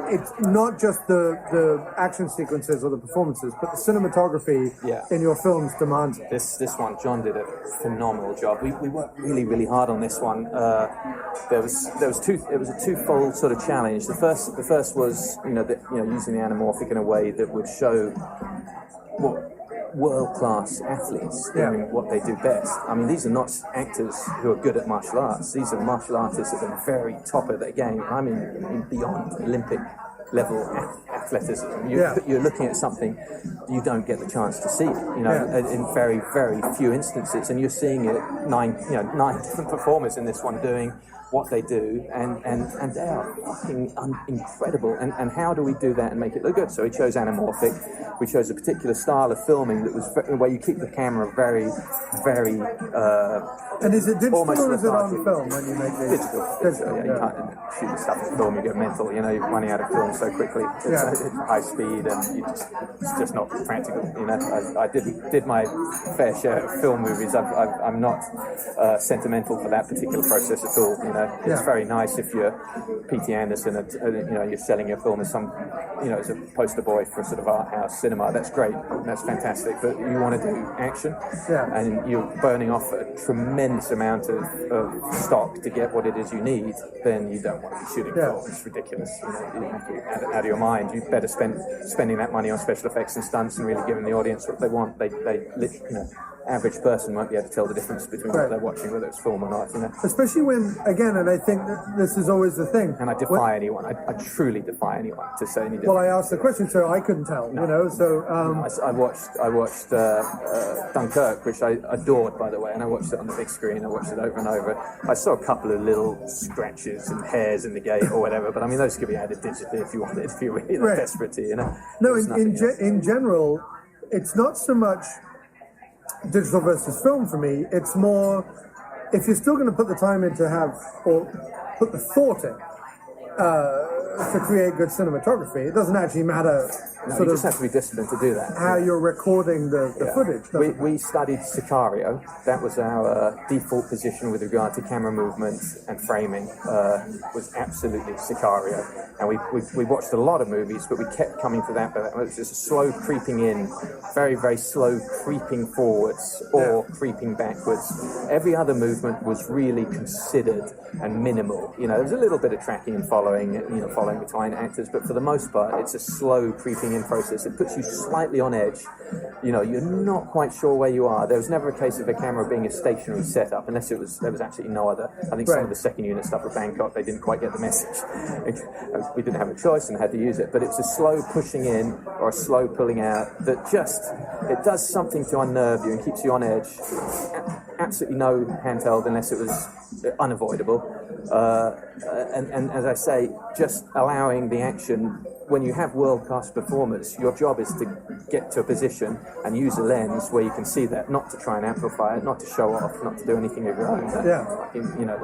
it's not just the action sequences or the performances, but the cinematography in your films demands it. This one, John did a phenomenal job. We worked really, really hard on this one. It was a twofold sort of challenge. The first was using the anamorphic in a way that would show what world-class athletes doing what they do best. I mean, these are not actors who are good at martial arts. These are martial artists at the very top of their game. I mean, beyond Olympic level athleticism. You're looking at something you don't get the chance to see, in very, very few instances. And you're seeing it nine different performers in this one doing what they do, and they are fucking incredible. And how do we do that and make it look good? So we chose anamorphic. We chose a particular style of filming that was where you keep the camera very, very. And is it digital or is it on film when you make these? Digital. You can't shoot the stuff in film. You get mental. You're running out of film so quickly. It's high speed, and it's just not practical. I did my fair share of film movies. I'm not sentimental for that particular process at all. It's very nice if you're P.T. Anderson, you're selling your film as as a poster boy for sort of art house cinema. That's great. That's fantastic. But you want to do action, and you're burning off a tremendous amount of stock to get what it is you need. Then you don't want to be shooting film. It's ridiculous. Out of your mind. You better spending that money on special effects and stunts and really giving the audience what they want. They average person won't be able to tell the difference between what they're watching, whether it's film or not. Especially when, again, and I think that this is always the thing. And I defy anyone. I truly defy anyone to say any different. Well, I asked the question, so I couldn't tell. So I watched Dunkirk, which I adored, by the way, and I watched it on the big screen. I watched it over and over. I saw a couple of little scratches and hairs in the gate or whatever, but I mean, those could be added digitally if you wanted, if you were really desperate to, No, in general, it's not so much digital versus film for me. It's more, if you're still going to put the time in to have, or put the thought in to create good cinematography, it doesn't actually matter. No, you just have to be disciplined to do that. How you're recording the footage. We studied Sicario. That was our default position with regard to camera movement and framing. Was absolutely Sicario. And we watched a lot of movies, but we kept coming to that. But it was just a slow creeping in, very, very slow creeping forwards or creeping backwards. Every other movement was really considered and minimal. There was a little bit of tracking and following between actors, but for the most part, it's a slow creeping in process. It puts you slightly on edge. You're not quite sure where you are. There was never a case of a camera being a stationary setup, unless there was absolutely no other. I think some of the second unit stuff at Bangkok, they didn't quite get the message. We didn't have a choice and had to use it, but it's a slow pushing in or a slow pulling out that it does something to unnerve you and keeps you on edge. Absolutely no handheld unless it was unavoidable. And as I say, just allowing the action when you have world-class performers, your job is to get to a position and use a lens where you can see that, not to try and amplify it, not to show off, not to do anything of your own.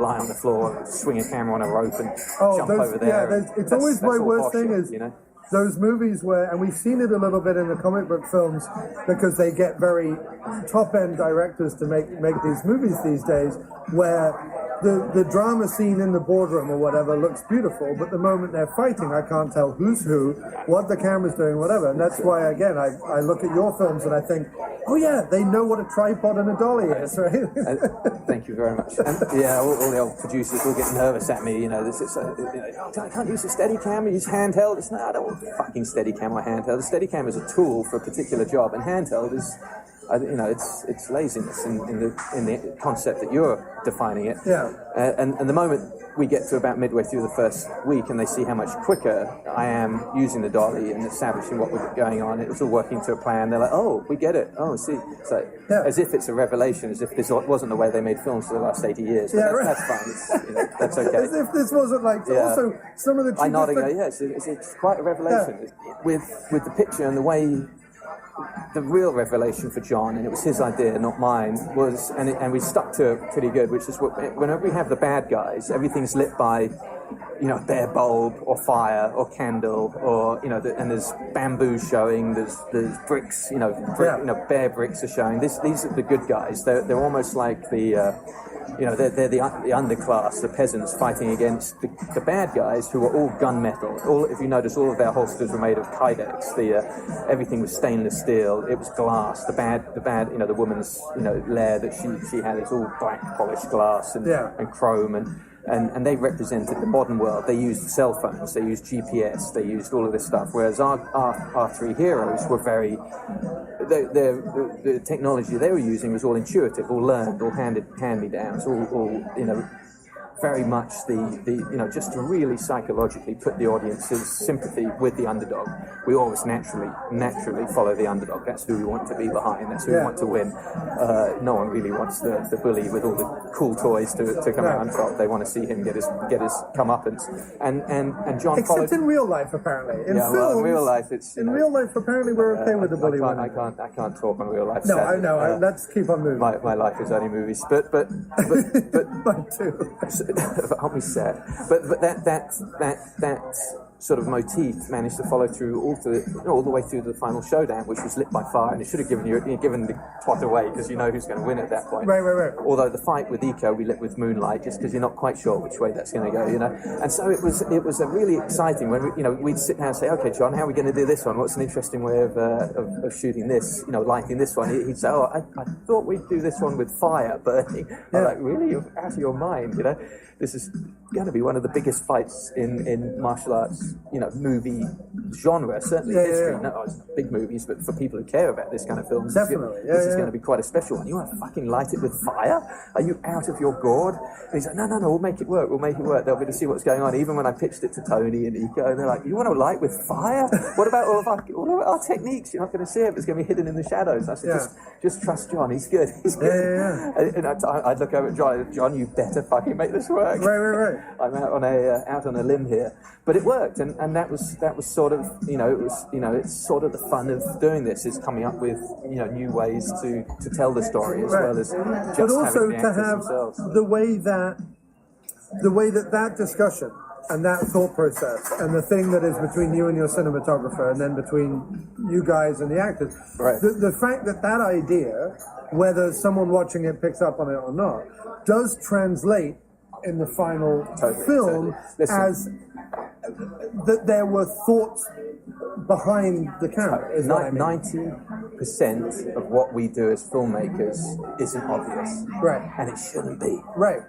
Lie on the floor, swing a camera on a rope and jump over there. Yeah, it's always my worst thing is those movies where, and we've seen it a little bit in the comic book films, because they get very top-end directors to make these movies these days, where the drama scene in the boardroom or whatever looks beautiful, but the moment they're fighting, I can't tell who's who, what the camera's doing, whatever. And that's why, again, I look at your films and I think, oh yeah, they know what a tripod and a dolly is, right? Thank you very much. And all the old producers will get nervous at me. I can't use a Steadicam. I use handheld. It's I don't want fucking Steadicam or handheld. The Steadicam is a tool for a particular job, and handheld is. It's laziness in the concept that you're defining it. Yeah. And the moment we get to about midway through the first week and they see how much quicker I am using the dolly and establishing what was going on, it was all working to a plan. They're like, oh, we get it. Oh, see. So as if it's a revelation, as if this wasn't the way they made films for the last 80 years. But that's fine. It's, that's okay. As if this wasn't like also some of the. I'm nodding. It's quite a revelation with the picture and the way. The real revelation for Jon, and it was his idea, not mine, was, and we stuck to it pretty good, which is whenever we have the bad guys, everything's lit by, a bare bulb or fire or candle or, and there's bamboo showing, there's bricks, bare bricks are showing. These are the good guys. They're almost like the... they're the underclass, the peasants fighting against the bad guys who are all gunmetal. If you notice, all of their holsters were made of kydex. Everything was stainless steel. It was glass. The woman's lair that she had is all black polished glass and chrome and they represented the modern world. They used cell phones, they used GPS, they used all of this stuff. Whereas our three heroes were very. The technology they were using was all intuitive, all learned, all hand-me-downs, all very much just to really psychologically put the audience's sympathy with the underdog. We always naturally follow the underdog. That's who we want to be behind. That's who we want to win. No one really wants the bully with all the cool toys to come out on top. They want to see him get his comeuppance. And Jon except in real life, apparently. In films, in real life, it's in real life. Apparently, we're okay with the bully. I can't talk on real life. No, sadly. I know. Let's keep on moving. My life is only movies, but mine too. Aren't we sad? But that sort of motif managed to follow through all the way through to the final showdown, which was lit by fire, and it should have given the plot away because you know who's going to win at that point. Right. Although the fight with Iko we lit with moonlight, just because you're not quite sure which way that's going to go, And so it was a really exciting when we'd sit down and say, okay, Jon, how are we going to do this one? What's an interesting way of shooting this? Lighting this one. He'd say, oh, I thought we'd do this one with fire burning. I'm like, really? You're out of your mind, This is going to be one of the biggest fights in martial arts, movie genre, certainly history. No, it's not big movies, but for people who care about this kind of films, definitely, this is going to be quite a special one. You want to fucking light it with fire? Are you out of your gourd? And he's like, no, we'll make it work. They'll be able to see what's going on. Even when I pitched it to Tony and Iko, and they're like, you want to light with fire? What about all of our techniques? You're not going to see it. It's going to be hidden in the shadows. I said, just trust Jon. He's good. He's good. And I'd look over at Jon, you better fucking make this work. Right. I'm out on a limb here, but it worked, and that was sort of it's sort of the fun of doing this is coming up with new ways to tell the story as well as just but also having the to have themselves. the way that discussion and that thought process and the thing that is between you and your cinematographer and then between you guys and the actors, the fact that idea, whether someone watching it picks up on it or not, does translate in the final film as that there were thoughts behind the camera. 90% of what we do as filmmakers isn't obvious, and it shouldn't be.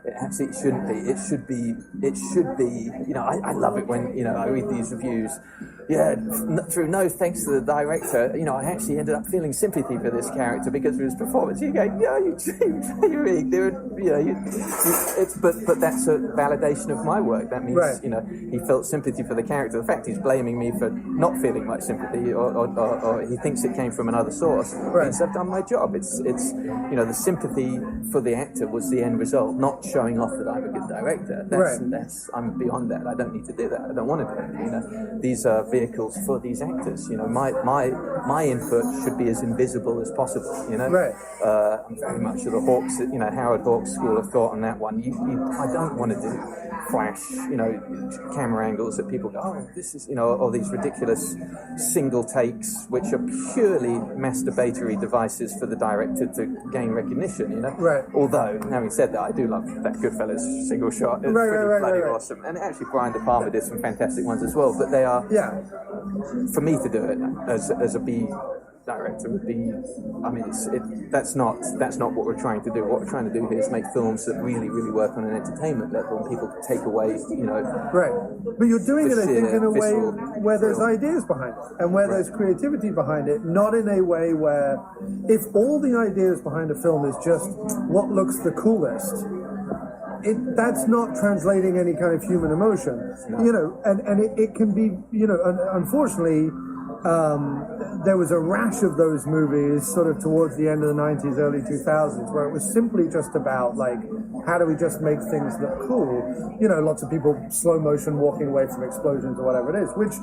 It absolutely shouldn't be. It should be. I love it when I read these reviews. Through no thanks to the director, I actually ended up feeling sympathy for this character because of his performance. You go, but that's a validation of my work. That means, he felt sympathy for the character. The fact he's blaming me for not feeling much sympathy, or he thinks it came from another source. source means I've done my job. It's the sympathy for the actor was the end result, not showing off that I'm a good director. That's I'm beyond that. I don't need to do that. I don't want to do it. These are vehicles for these actors. My input should be as invisible as possible. I'm very much of the Hawks, Howard Hawks school of thought on that one. I don't want to do flash, camera angles that people go, oh, this is, or these ridiculous single takes, which are purely masturbatory devices for the director to gain recognition, Although, having said that, I do love that Goodfellas single shot. It's pretty bloody awesome. And actually, Brian De Palma did some fantastic ones as well, but they are, for me to do it as a B director would be, that's not what we're trying to do. What we're trying to do here is make films that really, really work on an entertainment level and people take away, But you're doing it, I think, in a way where there's ideas behind it and where there's creativity behind it, not in a way where if all the ideas behind a film is just what looks the coolest, that's not translating any kind of human emotion, and it can be, unfortunately, there was a rash of those movies sort of towards the end of the 90s, early 2000s, where it was simply just about, like, how do we just make things look cool? Lots of people slow motion walking away from explosions or whatever it is, which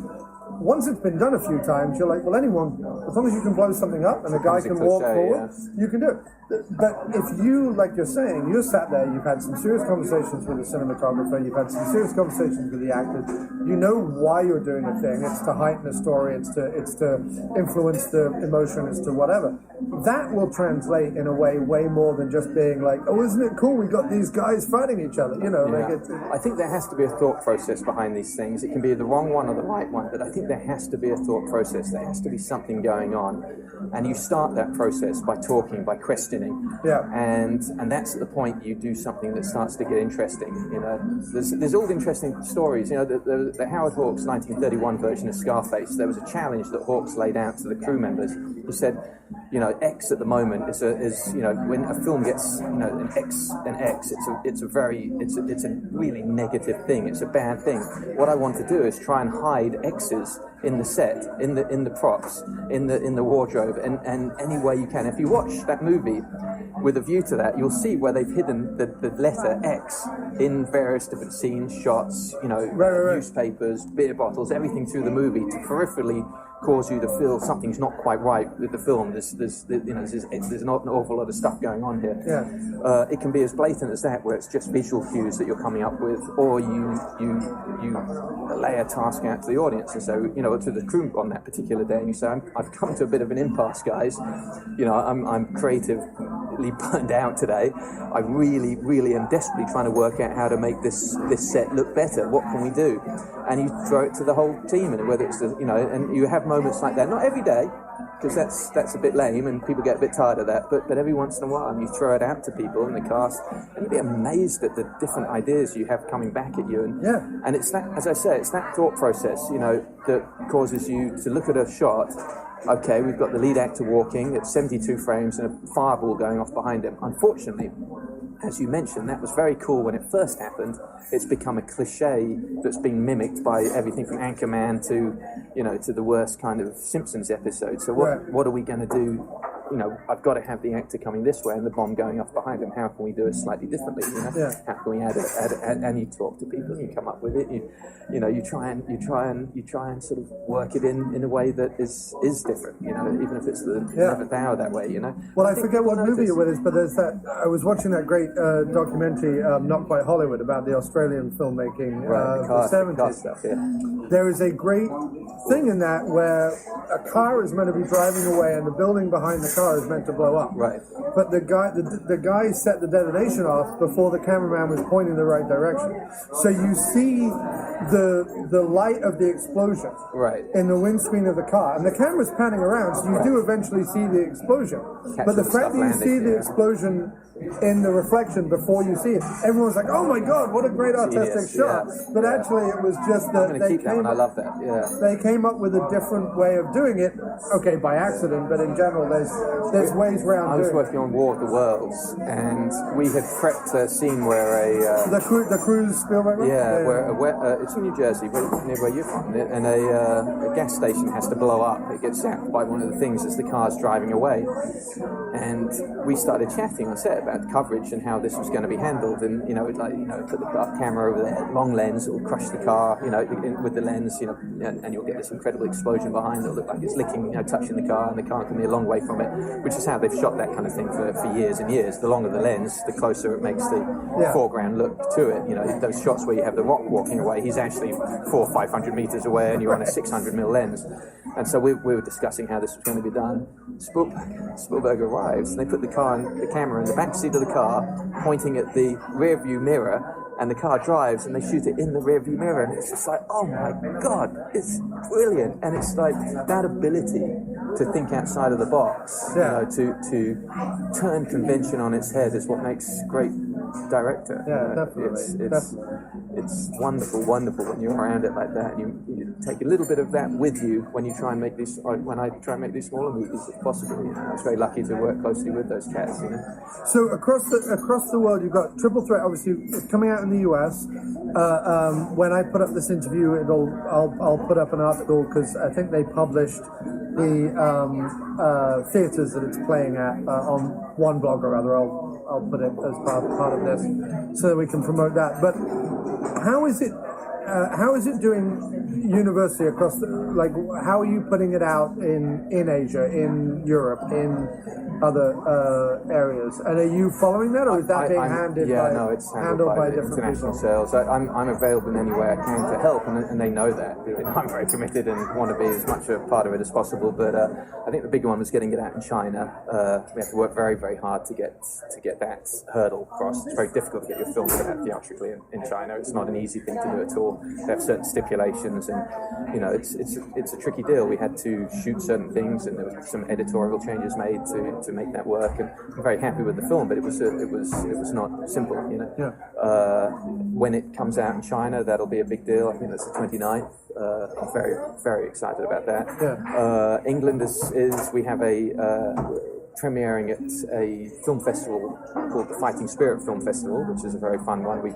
once it's been done a few times, you're like, well, anyone, as long as you can blow something up and a guy can walk forward, you can do it. But if you, like you're saying, you're sat there, you've had some serious conversations with the cinematographer, you've had some serious conversations with the actors, you know why you're doing a thing. It's to heighten a story, it's to influence the emotion, it's to whatever. That will translate in a way more than just being like, oh, isn't it cool? We got these guys fighting each other, I think there has to be a thought process behind these things. It can be the wrong one or the right one, but I think there has to be a thought process. There has to be something going on. And you start that process by talking, by questioning. And that's at the point you do something that starts to get interesting. There's all the interesting stories. The Howard Hawks 1931 version of Scarface, there was a challenge that Hawks laid out to the crew members. He said, X at the moment is when a film gets an X, it's a really negative thing. It's a bad thing. What I want to do is try and hide X's in the set, in the props, in the wardrobe, and any way you can. If you watch that movie with a view to that, you'll see where they've hidden the letter X in various different scenes, shots, newspapers, beer bottles, everything through the movie to peripherally cause you to feel something's not quite right with the film. There's not an awful lot of stuff going on here. It can be as blatant as that, where it's just visual cues that you're coming up with, or you lay a task out to the audience and so to the crew on that particular day, and you say, I've come to a bit of an impasse, guys. I'm creatively burned out today. I really, really am desperately trying to work out how to make this set look better. What can we do? And you throw it to the whole team, and whether it's and you have moments like that. Not every day, because that's a bit lame and people get a bit tired of that, but every once in a while you throw it out to people in the cast and you'd be amazed at the different ideas you have coming back at you. And it's that, as I say, it's that thought process, that causes you to look at a shot. Okay, we've got the lead actor walking at 72 frames and a fireball going off behind him. Unfortunately, as you mentioned, that was very cool when it first happened. It's become a cliche that's been mimicked by everything from Anchorman to the worst kind of Simpsons episode. So what are we going to do? I've got to have the actor coming this way and the bomb going off behind him. How can we do it slightly differently? How can we add and you talk to people and you come up with it. You try and sort of work it in a way that is different. Even if it's the 11th hour that way. Well, I forget what movie it was, but there's that. I was watching that great documentary, Not Quite Hollywood, about the Australian filmmaking the 70s. Stuff, There is a great thing in that where a car is meant to be driving away and the building behind the car is meant to blow up. Right. But the guy set the detonation off before the cameraman was pointing the right direction. So you see the light of the explosion in the windscreen of the car, and the camera's panning around, so you do eventually see the explosion. But the fact that you see the explosion in the reflection before you see it. Everyone's like, "Oh my God, what a great artistic shot!" But actually, it was just that I love that. Yeah, they came up with a different way of doing it. Okay, by accident, but in general, there's ways around. I was working on War of the Worlds, and we had prepped a scene where the cruise Spielberg. Where it's in New Jersey, near where you're from, and a gas station has to blow up. It gets zapped by one of the things as the car's driving away, and we started chatting on set about coverage and how this was going to be handled, and put the camera over there, long lens, it will crush the car, with the lens, and you'll get this incredible explosion behind. It'll look like it's licking, touching the car, and the car can be a long way from it, which is how they've shot that kind of thing for years and years. The longer the lens, the closer it makes the foreground look to it. Those shots where you have the Rock walking away, he's actually 400 or 500 meters away, and you're on a 600mm lens. And so we were discussing how this was going to be done. Spielberg arrives, and they put the camera in the back seat of the car, pointing at the rear view mirror, and the car drives, and they shoot it in the rear view mirror, and it's just like, oh my God, it's brilliant. And it's like that ability to think outside of the box, to turn convention on its head is what makes great director. Definitely. It's wonderful when you're around it like that, and you take a little bit of that with you when you try and make these. When I try and make these smaller movies, if possible. I was very lucky to work closely with those cats. So across the world, you've got Triple Threat. Obviously, it's coming out in the US. When I put up this interview, I'll put up an article because I think they published the theaters that it's playing at on one blog or other. I'll put it as part of this so that we can promote that. But how is it doing universally across how are you putting it out in Asia, in Europe, in other areas? And are you following that, or is that being it's handled by different international people? Sales. I'm available in any way I can to help, and they know that. I'm very committed and want to be as much a part of it as possible. But I think the big one was getting it out in China. We have to work very, very hard to get that hurdle crossed. It's very difficult to get your film put out theatrically in China. It's not an easy thing to do at all. They have certain stipulations, and it's a tricky deal. We had to shoot certain things, and there were some editorial changes made to make that work. And I'm very happy with the film, but it was not simple. When it comes out in China, that'll be a big deal. I think that's the 29th. I'm very, very excited about that. England is we have premiering at a film festival called the Fighting Spirit Film Festival, which is a very fun one. We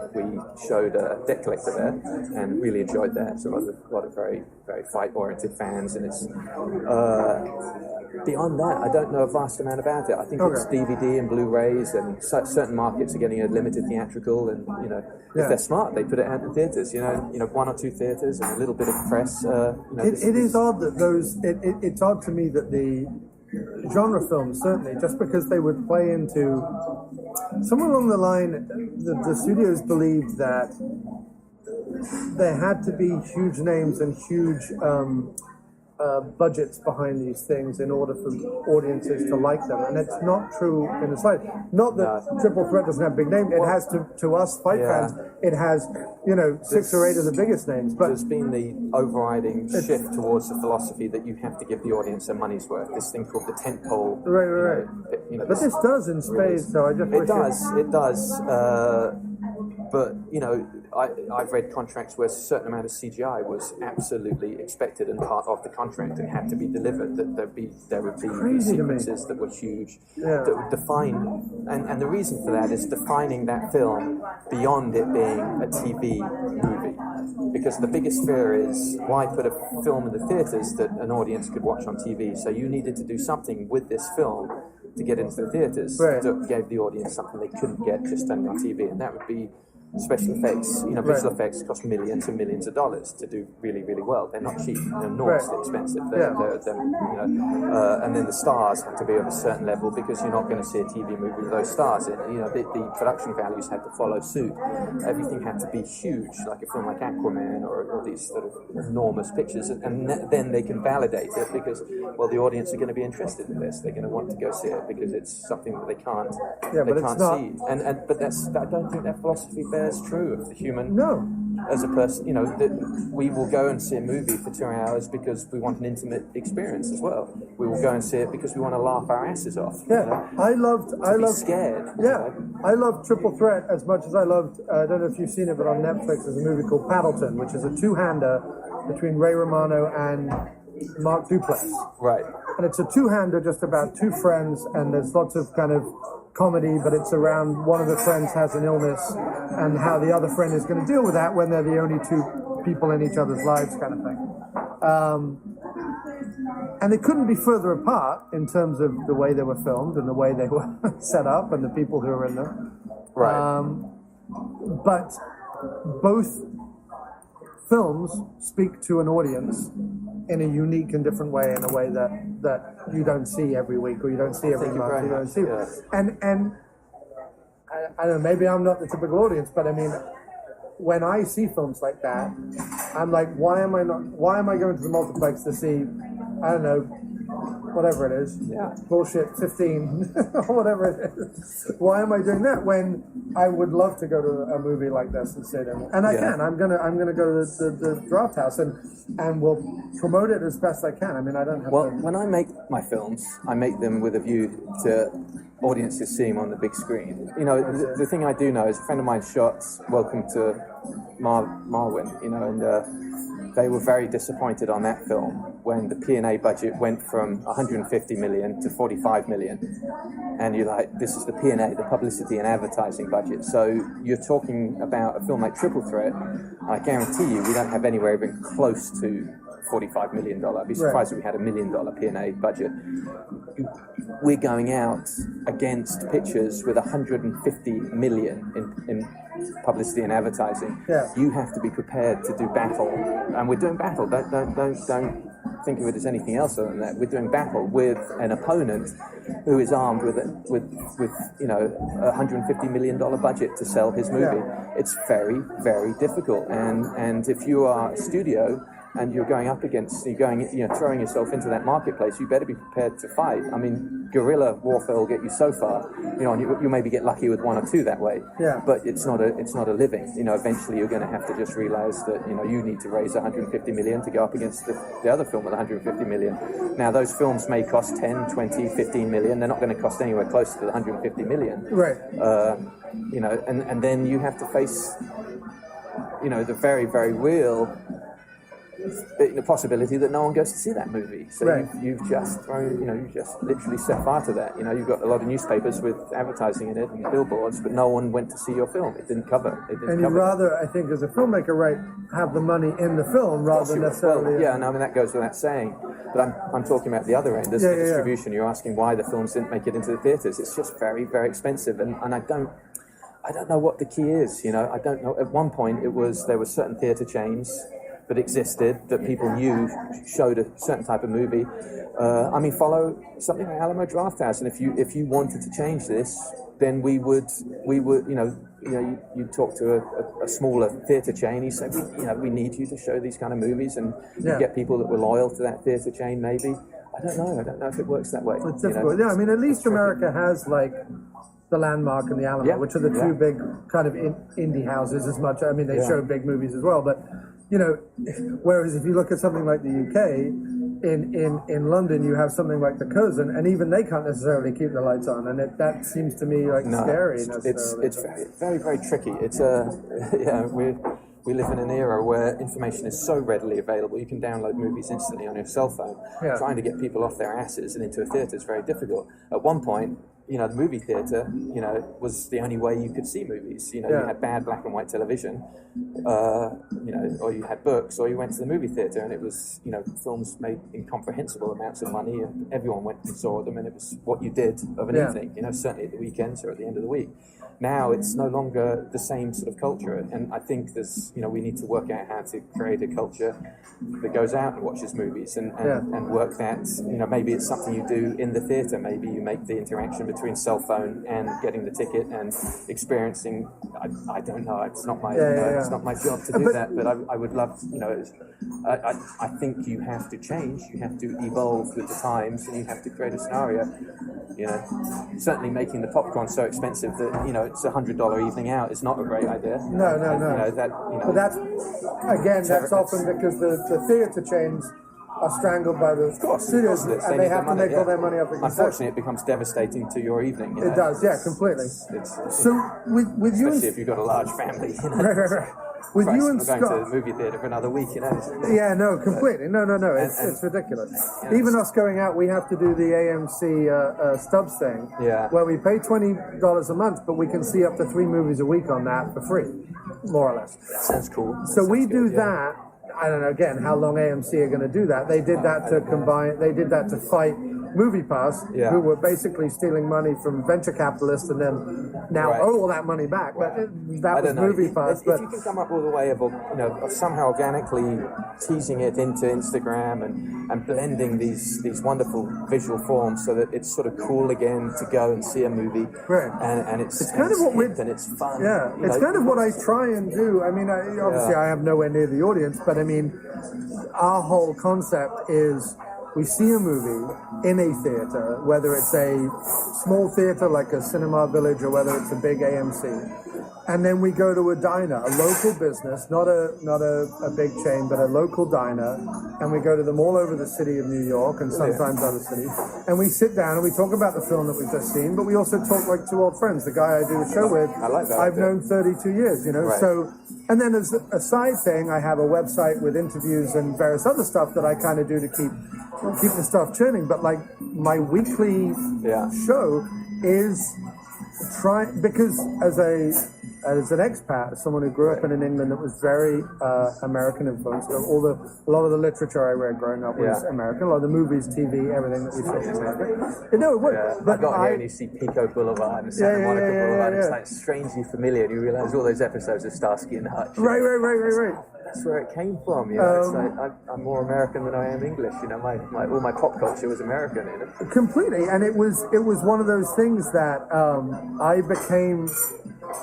showed Debt Collector there and really enjoyed that. So a lot of very, very fight-oriented fans, and it's beyond that, I don't know a vast amount about it. I think it's DVD and Blu-rays, and certain markets are getting a limited theatrical, and if they're smart, they put it out in theaters. One or two theaters and a little bit of press. It is odd that it's odd to me that the genre films, certainly, just because they would play into somewhere along the line, the studios believed that there had to be huge names and huge budgets behind these things in order for audiences to like them, and it's not true in the slightest. Not that Triple Threat doesn't have a big name. It has to us fight fans. It has 6 or 8 of the biggest names. But there's been the overriding shift towards the philosophy that you have to give the audience their money's worth. This thing called the tentpole. Right. But this does in spades. So I just it does. But I've read contracts where a certain amount of CGI was absolutely expected and part of the contract and had to be delivered. That there would be sequences that were huge, that would define, and the reason for that is defining that film beyond it being a TV movie. Because the biggest fear is, why put a film in the theaters that an audience could watch on TV? So you needed to do something with this film to get into the theaters that gave the audience something they couldn't get just on TV, and that would be special effects. Visual effects cost millions and millions of dollars to do really, really well. They're not cheap. They're enormously expensive. And then the stars have to be of a certain level, because you're not going to see a TV movie with those stars in. The production values had to follow suit. Everything had to be huge, like a film like Aquaman or these sort of enormous pictures, and then they can validate it because, the audience are going to be interested in this. They're going to want to go see it because it's something that they can't see. But I don't think that philosophy bears true of the human. No. As a person, that we will go and see a movie for 2 hours because we want an intimate experience as well. We will go and see it because we want to laugh our asses off. Yeah, I loved scared. Yeah, I loved Triple Threat as much as I loved. I don't know if you've seen it, but on Netflix there's a movie called Paddleton, which is a two-hander between Ray Romano and Mark Duplass. Right. And it's a two-hander just about two friends, and there's lots of kind of comedy, but it's around one of the friends has an illness and how the other friend is going to deal with that when they're the only two people in each other's lives, kind of thing. And they couldn't be further apart in terms of the way they were filmed and the way they were set up and the people who were in them. Right. But both films speak to an audience in a unique and different way, in a way that you don't see every week or you don't see every month. You don't see. Yeah. And I don't know, maybe I'm not the typical audience, but I mean, when I see films like that, I'm like, why am I going to the multiplex to see, I don't know, whatever it is, bullshit 15 or whatever it is. Why am I doing that when I would love to go to a movie like this and sit in? And I can. I'm gonna go to the Draft House and we'll promote it as best I can. I mean, I don't have to. When I make my films, I make them with a view to audiences seeing them on the big screen. You know, the thing I do know is a friend of mine shot Welcome to Marwin, you know, and they were very disappointed on that film when the P&A budget went from 150 million to 45 million. And you're like, this is the P&A, the publicity and advertising budget. So you're talking about a film like Triple Threat. I guarantee you, we don't have anywhere even close to $45 million. I'd be surprised if we had $1 million P&A budget. We're going out against pictures with 150 million in publicity and advertising. Yeah. You have to be prepared to do battle, and we're doing battle. Don't think of it as anything else other than that. We're doing battle with an opponent who is armed with you know, $150 million budget to sell his movie. Yeah. It's very, very difficult, and if you are a studio and you're going up against, throwing yourself into that marketplace, you better be prepared to fight. I mean, guerrilla warfare will get you so far, you know, and you maybe get lucky with one or two that way. Yeah. But it's not a living. You know, eventually you're going to have to just realize that, you know, you need to raise 150 million to go up against the other film with 150 million. Now, those films may cost 10, 20, 15 million. They're not going to cost anywhere close to the 150 million. Right. You know, and then you have to face, you know, the very, very real the possibility that no one goes to see that movie. So right. you've just thrown, you know, you just literally set fire to that. You know, you've got a lot of newspapers with advertising in it and billboards, but no one went to see your film. It didn't cover. And you'd rather, I think, as a filmmaker, right, have the money in the film rather than necessarily. Well, yeah, and I mean that goes without saying. But I'm talking about the other end. There's the distribution. You're asking why the films didn't make it into the theaters. It's just very, very expensive, and I don't know what the key is. You know, I don't know. At one point, there were certain theater chains that existed that people knew showed a certain type of movie. I mean, follow something like Alamo Drafthouse, and if you wanted to change this, then we would you talk to a smaller theater chain. You say, we need you to show these kind of movies, and you get people that were loyal to that theater chain. Maybe I don't know if it works that way. It's difficult. Yeah, I mean, at least America has like the Landmark and the Alamo, which are the two big kind of indie houses. As much, I mean, they show big movies as well, but. You know, whereas if you look at something like the UK, in London you have something like the Cousin, and even they can't necessarily keep the lights on, and that seems to me like scary. It's very, very, very tricky. It's we live in an era where information is so readily available. You can download movies instantly on your cell phone. Yeah. Trying to get people off their asses and into a theatre is very difficult. At one point, you know, the movie theatre, you know, was the only way you could see movies. You know, you had bad black and white television, you know, or you had books, or you went to the movie theatre, and it was, you know, films made incomprehensible amounts of money, and everyone went and saw them, and it was what you did of an evening, you know, certainly at the weekends or at the end of the week. Now it's no longer the same sort of culture, and I think we need to work out how to create a culture that goes out and watches movies and work that, you know, maybe it's something you do in the theatre, maybe you make the interaction between cell phone and getting the ticket and experiencing, I don't know, it's not my it's not my job to do that, but I would love, you know, I think you have to change, you have to evolve with the times, and you have to create a scenario, you know, certainly making the popcorn so expensive that, you know, it's $100 evening out is not a great idea. No. You know, But that's often because the theatre chains are strangled by the studios, and they have to make all their money off the concession. Unfortunately, it becomes devastating to your evening. It does, yeah, completely. So with you, especially if you've got a large family. Right. With you and Scott, Scott, going to the movie theatre for another week, Yeah, no, completely. No. It's ridiculous. Even us going out, we have to do the AMC Stubs thing, where we pay $20 a month, but we can see up to 3 movies a week on that for free, more or less. That sounds cool. So we do that. I don't know, again, how long AMC are going to do that. They did that to fight MoviePass, who were basically stealing money from venture capitalists and then now owe all that money back. But that was MoviePass. If you can come up with a way of somehow organically teasing it into Instagram and blending these wonderful visual forms so that it's sort of cool again to go and see a movie, and it's kind of what and it's fun. Yeah, it's kind of what I try and do. I mean, obviously I have nowhere near the audience, but I mean, our whole concept is we see a movie in a theater, whether it's a small theater like a Cinema Village or whether it's a big AMC, and then we go to a diner, a local business, not a big chain, but a local diner, and we go to them all over the city of New York and sometimes other cities, and we sit down and we talk about the film that we've just seen, but we also talk like 2 old friends. The guy I do the show with, I like that I've known 32 years, so. And then as a side thing, I have a website with interviews and various other stuff that I kind of do to keep the stuff churning. But like my weekly show is because as an expat, as someone who grew up in England that was very American influenced, a lot of the literature I read growing up was American. A lot of the movies, TV, everything that we saw was American. No, it was. But I got here and you see Pico Boulevard and Santa Monica Boulevard. It's like strangely familiar. And you realise all those episodes of Starsky and Hutch. Right. That's where it came from. It's like I'm more American than I am English. All my pop culture was American. Completely, and it was one of those things that I became.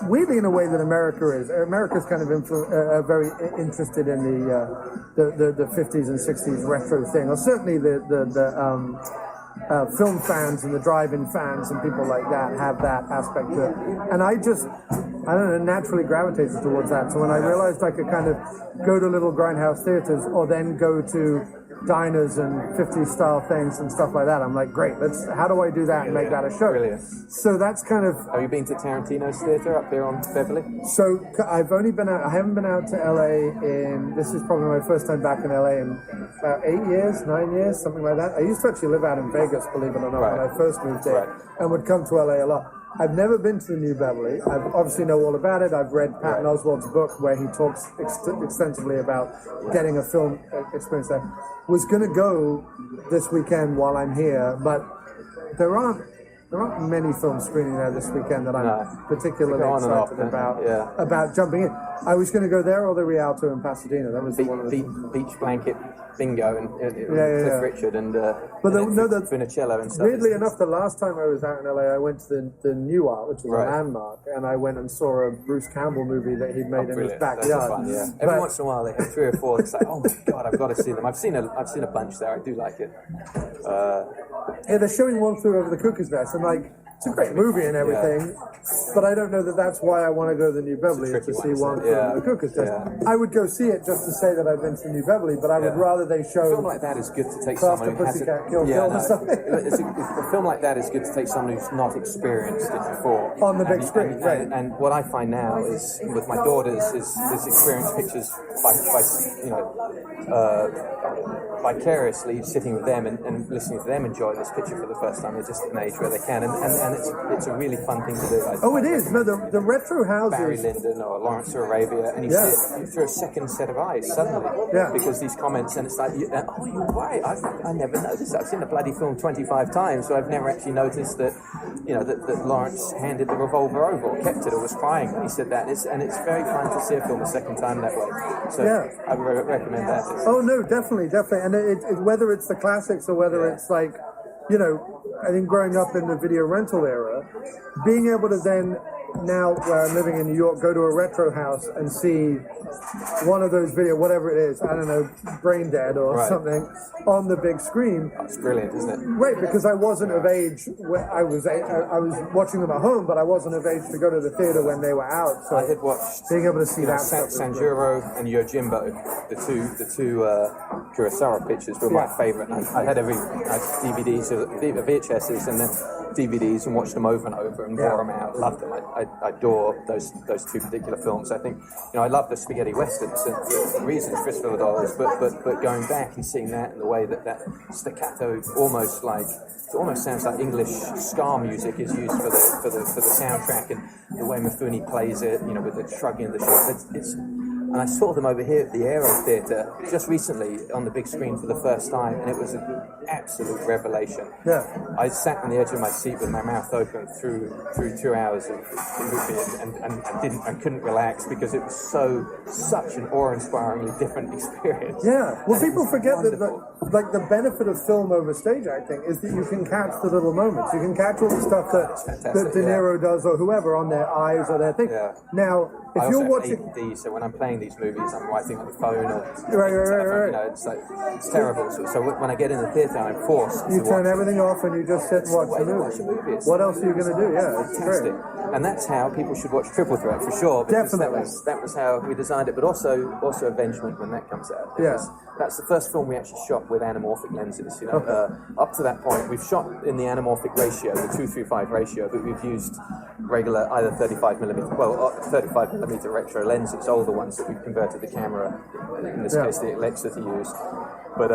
Weirdly, in a way that America is. America's kind of very interested in the 50s and 60s retro thing, or certainly the film fans and the drive-in fans and people like that have that aspect to it. And I don't know, naturally gravitated towards that. So when I realized I could kind of go to little grindhouse theaters or then go to diners and 50s style things and stuff like that, I'm like, great, how do I do that and make that a show? Brilliant. So that's kind of... Have you been to Tarantino's theater up here on Beverly? So I haven't been out to LA this is probably my first time back in LA in about 8 years, 9 years, something like that. I used to actually live out in Vegas, believe it or not, when I first moved here, and would come to LA a lot. I've never been to the New Beverly. I obviously know all about it. I've read Patton Oswalt's book where he talks extensively about getting a film experience there. Was going to go this weekend while I'm here, but there aren't many films screening there this weekend that I'm particularly excited about jumping in. I was going to go there or the Rialto in Pasadena. That was one of the Beach Blanket Bingo and Cliff Richard and Funicello and stuff. Weirdly enough, the last time I was out in LA, I went to the New Art, which is a landmark, and I went and saw a Bruce Campbell movie that he'd made in his backyard. Fun, Every once in a while, they have 3 or 4. It's like, oh my god, I've got to see them. I've seen a bunch there. I do like it. They're showing One Flew Over the Cuckoo's Nest, and like. It's a great movie and everything, but I don't know that that's why I want to go to the New Beverly to see One Flew Over the Cuckoo's Nest. I would go see it just to say that I've been to New Beverly, but I would rather they show. A film like that is good to take someone who hasn't. A film like that is good to take someone who's not experienced it before on the big screen. And what I find now is with my daughters is experienced pictures by vicariously sitting with them and listening to them enjoy this picture for the first time. They're just at an age where they can, and it's a really fun thing to do. It is. No, the retro houses. Barry Lyndon or Lawrence of Arabia, and you see it through a second set of eyes suddenly because these comments, and it's like, you're right. I never noticed. I've seen the bloody film 25 times, so I've never actually noticed that that Lawrence handed the revolver over or kept it or was crying when he said that. And it's very fun to see a film a second time that way. So I would recommend that. Oh no, definitely, and whether it's the classics or whether it's like. I think growing up in the video rental era, being able to then, now where I'm living in New York, go to a retro house and see one of those video, whatever it is, I don't know, Brain Dead or something, on the big screen. It's brilliant, isn't it? Right, because I wasn't of age when I was watching them at home, but I wasn't of age to go to the theater when they were out. So I had watched being able to see that Sanjuro and Yojimbo, the two Kurosawa pictures were my favourite. I had DVDs, VHSs, and then DVDs, and watched them over and over and wore them out. Loved them. I adore those two particular films. I think I love the spaghetti westerns for reasons, Christopher Dollars, but going back and seeing that and the way that staccato almost sounds like English ska music is used for the soundtrack, and the way Mifune plays it, with the shrugging of the shoulders. And I saw them over here at the Aero Theatre just recently on the big screen for the first time, and it was an absolute revelation. Yeah. I sat on the edge of my seat with my mouth open through 2 hours of the movie and couldn't relax because it was such an awe-inspiringly different experience. Yeah. Well, people forget that the benefit of film over stage acting is that you can catch the little moments. You can catch all the stuff that De Niro does or whoever on their eyes or their thing. Yeah. Now, if you're watching ADD, so when I'm playing these movies, I'm writing on the phone or right. It's terrible. So when I get in the theatre, I'm forced to turn everything off and you just sit and watch the movie. What else are you going to do? Yeah, it's fantastic. Great. And that's how people should watch Triple Threat for sure. Definitely. That was how we designed it, but also Avengement when that comes out. That's the first film we actually shot with anamorphic lenses. Up to that point, we've shot in the anamorphic ratio, the 2:5 ratio, but we've used regular either 35mm retro lenses, older ones that we've converted the camera, in this case the Alexa, to use. But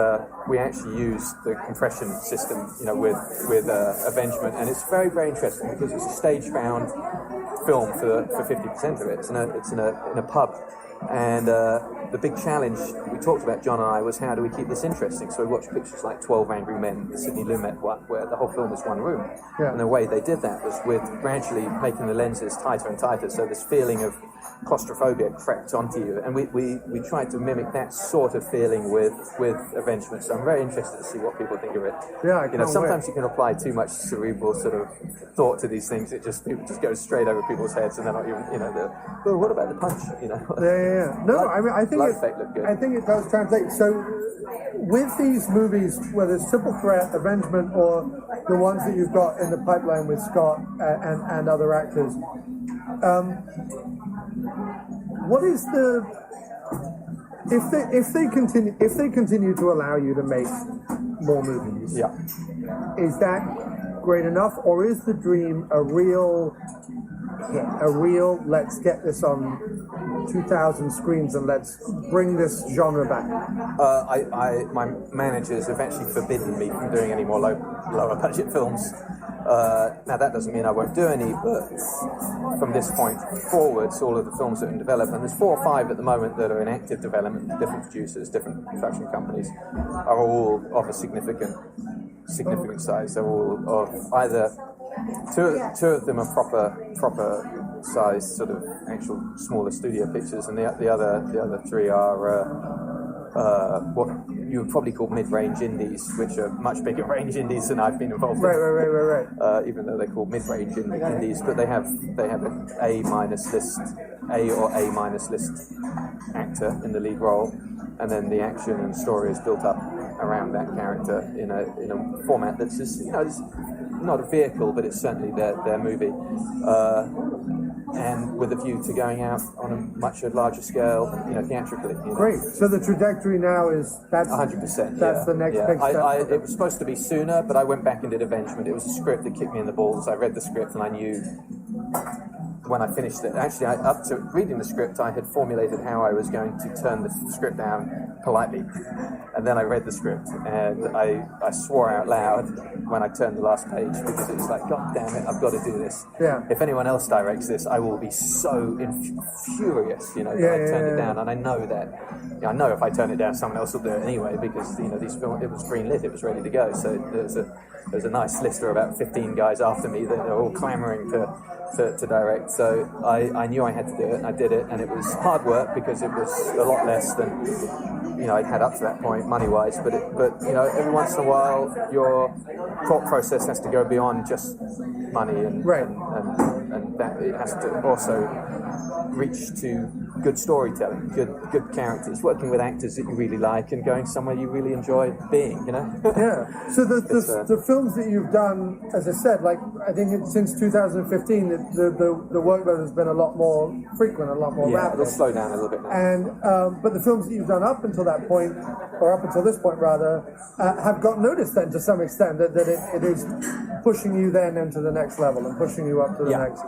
we actually used the compression system, with Avengement, and it's very, very interesting because it's a stage-bound film for 50% of it. It's in a pub. And the big challenge we talked about, John and I, was how do we keep this interesting? So we watched pictures like 12 Angry Men, the Sidney Lumet one, where the whole film is one room. Yeah. And the way they did that was with gradually making the lenses tighter and tighter, so this feeling of claustrophobia crept onto you. And we tried to mimic that sort of feeling with Avengement. So I'm very interested to see what people think of it. Yeah, sometimes you can apply too much cerebral sort of thought to these things. It just goes straight over people's heads, and they're not even, well, what about the punch? Yeah. No, I think it does translate. So with these movies, whether it's Triple Threat, Avengement, or the ones that you've got in the pipeline with Scott and other actors, what is the if they continue to allow you to make more movies? Yeah. Is that great enough, or is the dream a real let's get this on 2,000 screens and let's bring this genre back? My managers have actually forbidden me from doing any more lower budget films. Now that doesn't mean I won't do any, but from this point forwards, all of the films that are in development, there's 4 or 5 at the moment that are in active development, different producers, different production companies, are all of a significant size. They're all of either two of them are proper size, sort of actual smaller studio pictures, and the other 3 are what you would probably call mid-range indies, which are much bigger range indies than I've been involved in. Right. Even though they're called mid-range indies, but they have an A- or A- list actor in the lead role, and then the action and story is built up around that character in a format that's just, it's not a vehicle, but it's certainly their movie. And with a view to going out on a much larger scale, theatrically. Great. So the trajectory now is that's 100%. That's the next big step. It was supposed to be sooner, but I went back and did Avengement. It was a script that kicked me in the balls. I read the script and I knew when I finished it. Actually, up to reading the script, I had formulated how I was going to turn the script down politely. And then I read the script, and I swore out loud when I turned the last page, because it was like, God damn it, I've got to do this. Yeah. If anyone else directs this, I will be so furious, that I turned it down. And I know that, I know if I turn it down, someone else will do it anyway, because, these films, it was greenlit, it was ready to go. So there's a nice list of about 15 guys after me that are all clamoring to direct. So I knew I had to do it, and I did it, and it was hard work because it was a lot less than I had up to that point money-wise. But every once in a while your thought process has to go beyond just money, and that it has to also reach to good storytelling, good characters, working with actors that you really like, and going somewhere you really enjoy being. Yeah. So the films that you've done, as I said, like I think since 2015, the workload has been a lot more frequent, a lot more rapid. It'll slow down a little bit now. And but the films that you've done up until that point, or up until this point rather, have got noticed then to some extent that it is pushing you then into the next level and pushing you up to the next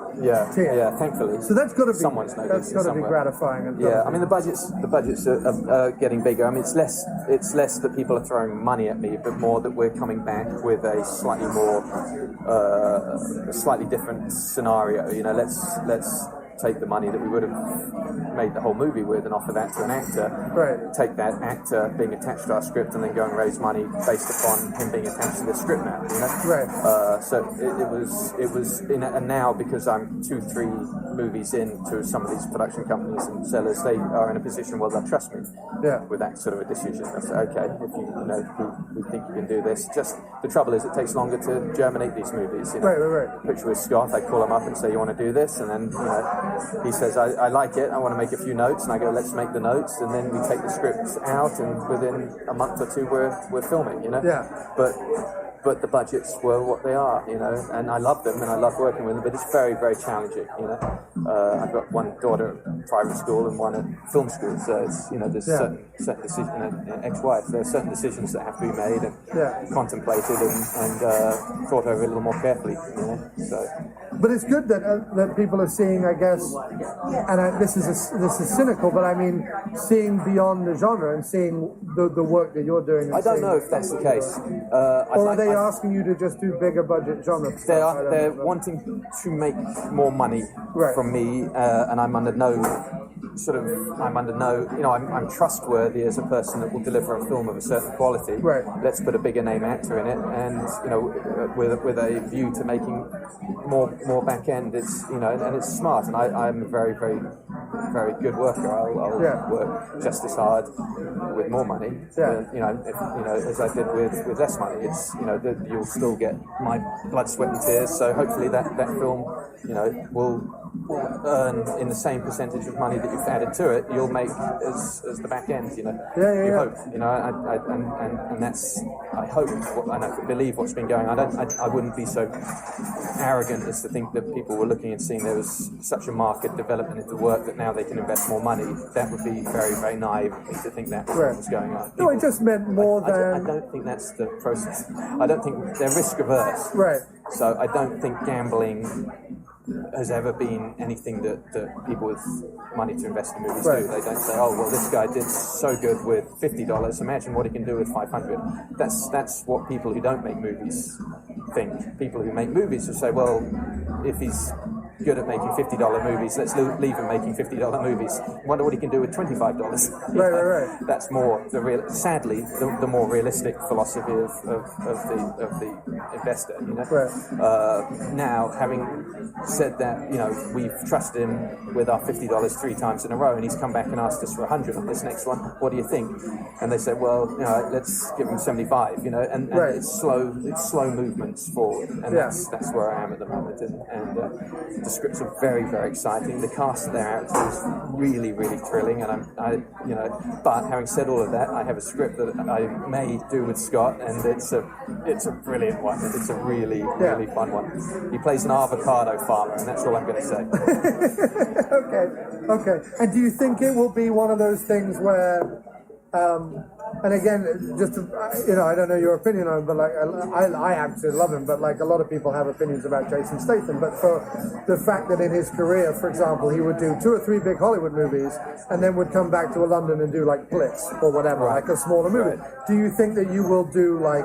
tier. Yeah, thankfully. So that's got to be someone's noticed. That's got to be gratifying. Yeah, I mean the budgets are getting bigger. I mean it's less that people are throwing money at me, but more that we're coming back with a slightly different scenario. Let's take the money that we would have made the whole movie with and offer that to an actor. Right. Take that actor being attached to our script and then go and raise money based upon him being attached to the script now. Right. So it was and now because I'm 2-3 movies into some of these production companies and sellers, they are in a position where they'll trust me. Yeah. With that sort of a decision. I say, okay, if we think you can do this. Just the trouble is it takes longer to germinate these movies. Right. Picture with Scott, I call him up and say, you want to do this? And then he says, I like it, I want to make a few notes, and I go, let's make the notes, and then we take the scripts out, and within a month or two we're filming, Yeah. But the budgets were what they are, and I love them and I love working with them, but it's very, very challenging, I've got one daughter at private school and one at film school, so it's, there's certain decisions, ex-wife, there are certain decisions that have to be made and contemplated and thought over a little more carefully, so. But it's good that people are seeing, I guess, and this is cynical, but I mean, seeing beyond the genre and seeing the work that you're doing. I don't know if that's the case. Or are they asking you to just do bigger budget genre stuff? They're wanting to make more money from me, and I'm under no, I'm trustworthy as a person that will deliver a film of a certain quality. Right. Let's put a bigger name actor in it, and with a view to making more back end. It's and it's smart, and I'm a very, very, very good worker. I'll work just as hard with more money. As I did with less money. It's you'll still get my blood, sweat, and tears. So hopefully that film will earn in the same percentage of money that you've added to it, you'll make as the back end, you hope, and that's, I hope, and I believe what's been going on. I wouldn't be so arrogant as to think that people were looking and seeing there was such a market development into work that now they can invest more money. That would be very, very naive to think that's what's going on. No, I just meant more than... I don't think that's the process. I don't think they're risk averse. Right. So I don't think gambling has ever been anything that people with money to invest in movies do. They don't say, oh, well, this guy did so good with $50. Imagine what he can do with $500. That's what people who don't make movies think. People who make movies will say, well, if he's good at making $50 movies, let's leave him making $50 movies. Wonder what he can do with $25. Right. That's more sadly the more realistic philosophy of the investor. Now, having said that, we've trusted him with our $50 3 times in a row, and he's come back and asked us for $100 on this next one. What do you think? And they said, well, let's give him $75. And it's slow movements forward, and that's where I am at the moment. And the scripts are very, very exciting. The cast of their actors is really, really thrilling, and But having said all of that, I have a script that I may do with Scott, and it's a brilliant one. It's a really, really fun one. He plays an avocado farmer, and that's all I'm going to say. Okay. And do you think it will be one of those things where? And again, just to, I don't know your opinion on it, but like I absolutely love him, but like a lot of people have opinions about Jason Statham. But for the fact that in his career, for example, he would do 2 or 3 big Hollywood movies and then would come back to London and do like Blitz or whatever, like a smaller movie. Do you think that you will do like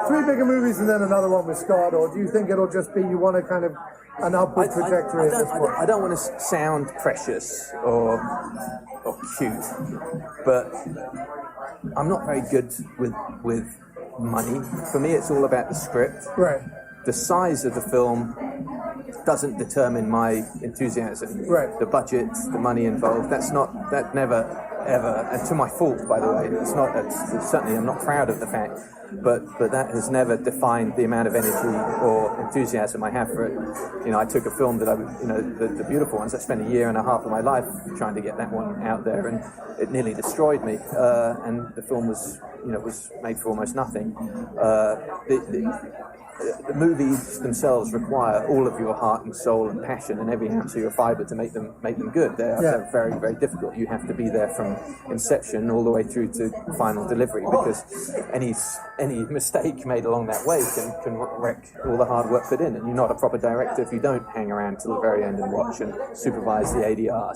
3 bigger movies and then another one with Scott, or do you think it'll just be you want to kind of an upward trajectory at this point? I don't want to sound precious or cute, but I'm not very good with money. For me, it's all about the script. Right. The size of the film doesn't determine my enthusiasm. Right. The budget, the money involved, that never ever, and to my fault, by the way. It's certainly I'm not proud of the fact, but that has never defined the amount of energy or enthusiasm I have for it. I took a film that the beautiful ones. I spent a year and a half of my life trying to get that one out there, and it nearly destroyed me. And the film was made for almost nothing. The movies themselves require all of your heart and soul and passion and every ounce of your fibre to make them good. They're very, very difficult. You have to be there from inception all the way through to final delivery, because any mistake made along that way can wreck all the hard work put in. And you're not a proper director if you don't hang around till the very end and watch and supervise the ADR.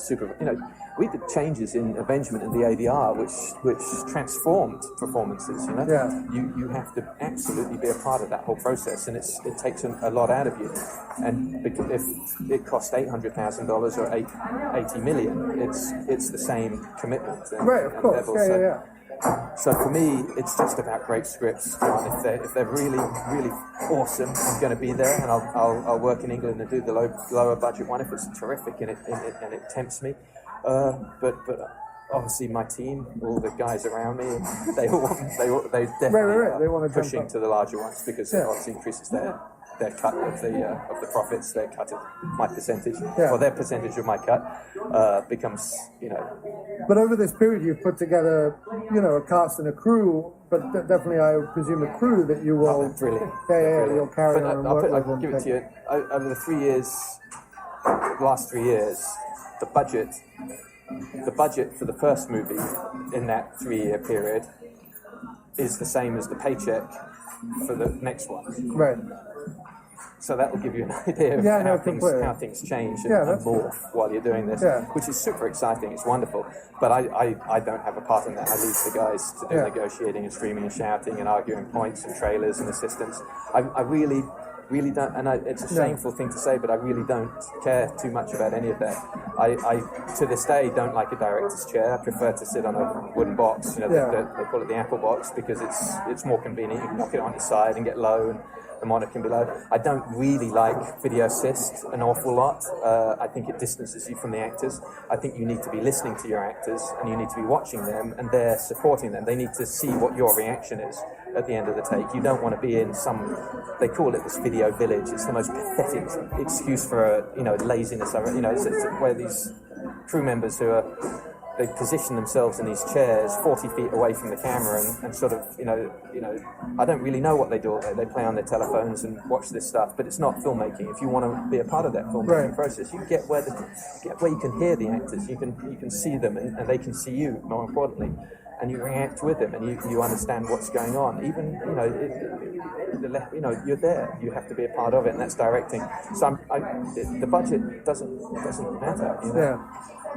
We did changes in arrangement in the ADR which transformed performances. You have to absolutely be a part of that whole process, and it takes a lot out of you. And if it cost $800,000 or $80 million, it's the same commitment. Right, of course. Yeah. So for me, it's just about great scripts. If they're really, really awesome, I'm going to be there, and I'll work in England and do the lower budget one if it's terrific and it tempts me. But obviously my team, all the guys around me, they definitely they want to pushing to the larger ones, because it obviously increases their cut of the profits, their cut of my percentage, or their percentage of my cut becomes. But over this period, you've put together, a cast and a crew, but definitely, I presume, a crew that you will. Brilliant. You'll carry on and work with. I'll give it to you. Over the last 3 years, the budget for the first movie in that 3-year period is the same as the paycheck for the next one. Right. So that will give you an idea of how things change and morph while you're doing this, which is super exciting. It's wonderful. But I don't have a part in that. I leave the guys to do negotiating and screaming and shouting and arguing points and trailers and assistants. I really don't, and it's a shameful thing to say, but I really don't care too much about any of that. I to this day don't like a director's chair. I prefer to sit on a wooden box. They call it the Apple box, because it's more convenient. You can knock it on your side and get low, and the monitor can be low. I don't really like video assist an awful lot. I think it distances you from the actors. I think you need to be listening to your actors, and you need to be watching them, and they're supporting them. They need to see what your reaction is at the end of the take. You don't want to be in they call it this video village. It's the most pathetic excuse for laziness. It's where these crew members they position themselves in these chairs 40 feet away from the camera and sort of, I don't really know what they do all day. They play on their telephones and watch this stuff, but it's not filmmaking. If you want to be a part of that filmmaking process, you get where you can hear the actors, you can see them, and they can see you, more importantly, and you react with them, and you understand what's going on. Even, you're there. You have to be a part of it, and that's directing. So the budget doesn't matter.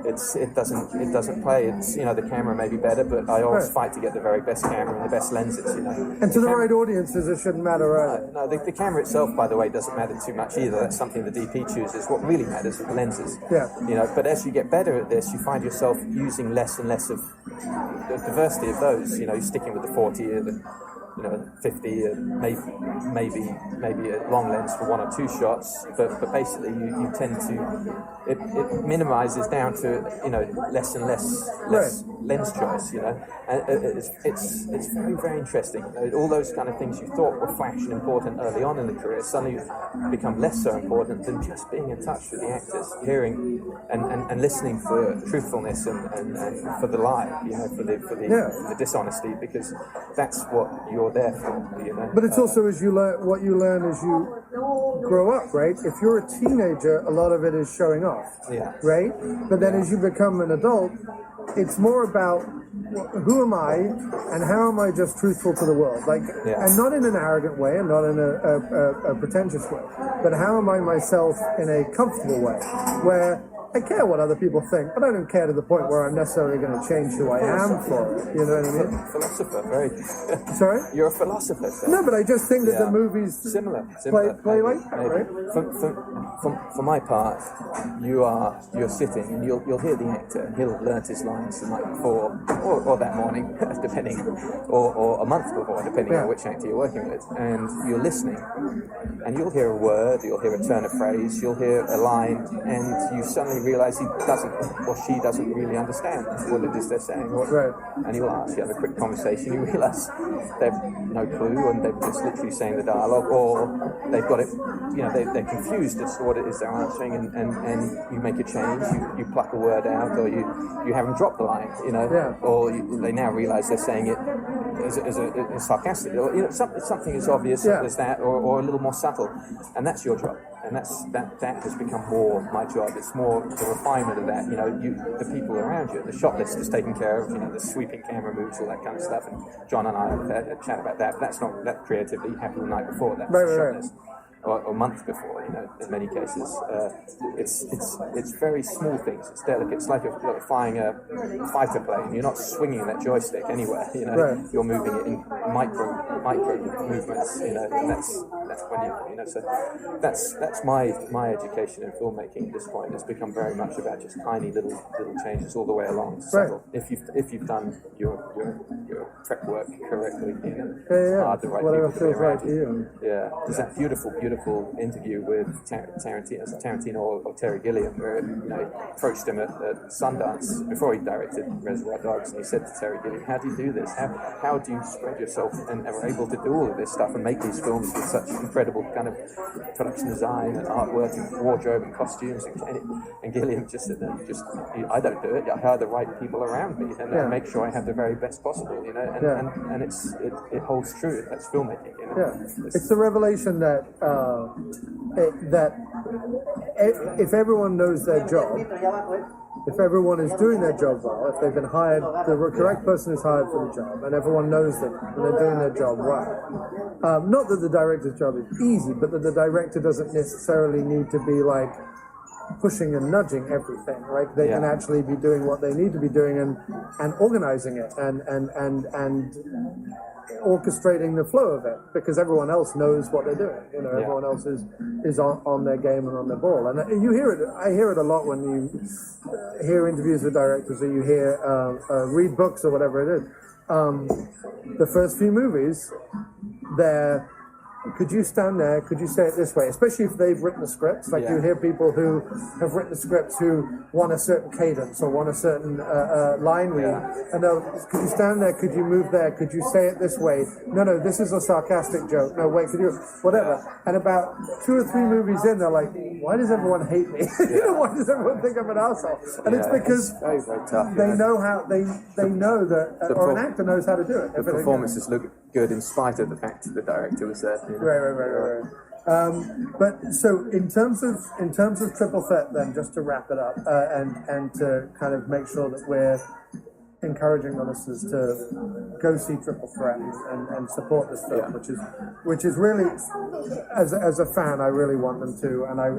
It doesn't play. It's the camera may be better, but I always fight to get the very best camera and the best lenses. And to the right audiences, it shouldn't matter. No, the camera itself, by the way, doesn't matter too much either. That's something the DP chooses. What really matters are the lenses. But as you get better at this, you find yourself using less and less of the diversity of those. You're sticking with the 40 or the 50, maybe a long lens for 1 or 2 shots, but basically you tend to it minimizes down to less and less lens choice, and it's very, very interesting. All those kind of things you thought were flash and important early on in the career suddenly become less so important than just being in touch with the actors, hearing and listening for truthfulness and for the lie, for the dishonesty, because that's what you're there for. But it's also as you learn what you learn as you grow up, right? If you're a teenager, a lot of it is showing off, right? But then as you become an adult, it's more about who am I and how am I just truthful to the world, and not in an arrogant way and not in a pretentious way, but how am I myself in a comfortable way, where I care what other people think, but I don't care to the point where I'm necessarily going to change who I am for it. You know what I mean? Philosopher, very. Sorry? You're a philosopher. So. No, but I just think that the movies similar play like that, right? For my part, you're sitting and you'll hear the actor and he'll learn his lines the night before or that morning, depending, or a month before, depending on which actor you're working with, and you're listening, and you'll hear a word, you'll hear a turn of phrase, you'll hear a line, and you suddenly realise he doesn't or she doesn't really understand what it is they're saying. And he'll ask, you have a quick conversation, you realise they've no clue and they're just literally saying the dialogue, or they've got it, you know, they're confused as to what it is they're answering, and you make a change, you pluck a word out, or you haven't dropped the line, you know, or they now realise they're saying it as sarcastic, or you know, something as obvious as that, or a little more subtle, and that's your job, and that has become more my job. It's more the refinement of that. You know, the people around you, the shot list is taken care of. You know, the sweeping camera moves, all that kind of stuff. And John and I have had a chat about that. But that's not that creativity happened the night before. That's the shot list. Or months before, you know, in many cases. It's very small things. It's delicate. It's like flying a fighter plane. You're not swinging that joystick anywhere, you know. You're moving it in micro movements, you know, and that's when you know. So that's my education in filmmaking at this point. It's become very much about just tiny little changes all the way along. So if you've done your prep work correctly, you know, it's hard to write people to be around you. Yeah, there's that beautiful interview with Tarantino or Terry Gilliam, where you know, he approached him at Sundance before he directed Reservoir Dogs, and he said to Terry Gilliam, "How do you do this? How do you spread yourself and are able to do all of this stuff and make these films with such incredible kind of production design and artwork and wardrobe and costumes?" And Gilliam just said, "I don't do it. I hire the right people around me and I make sure I have the very best possible." You know, and it holds true. That's filmmaking. You know? It's the revelation that. That if everyone knows their job, if everyone is doing their job well, if they've been hired, the correct person is hired for the job, and everyone knows them and they're doing their job well. Not that the director's job is easy, but that the director doesn't necessarily need to be like pushing and nudging everything, right? They can actually be doing what they need to be doing and organizing it and orchestrating the flow of it, because everyone else knows what they're doing. You know, everyone else is on their game and on their ball. And you hear it. I hear it a lot when you hear interviews with directors, or you hear read books or whatever it is. The first few movies, could you stand there? Could you say it this way? Especially if they've written the scripts. Like you hear people who have written the scripts who want a certain cadence or want a certain line read. And they'll, could you stand there? Could you move there? Could you say it this way? No, this is a sarcastic joke. No, wait, could you? Whatever. And about 2 or 3 movies in, they're like, why does everyone hate me? You know, why does everyone think I'm an asshole? And it's because very, very tough, they know how they know that, or an actor knows how to do it. The performances look good in spite of the fact that the director was there. You know? Right. But so in terms of Triple Threat, then, just to wrap it up and to kind of make sure that we're encouraging the listeners to go see Triple Threat and support this film, which is really, as a fan, I really want them to, and I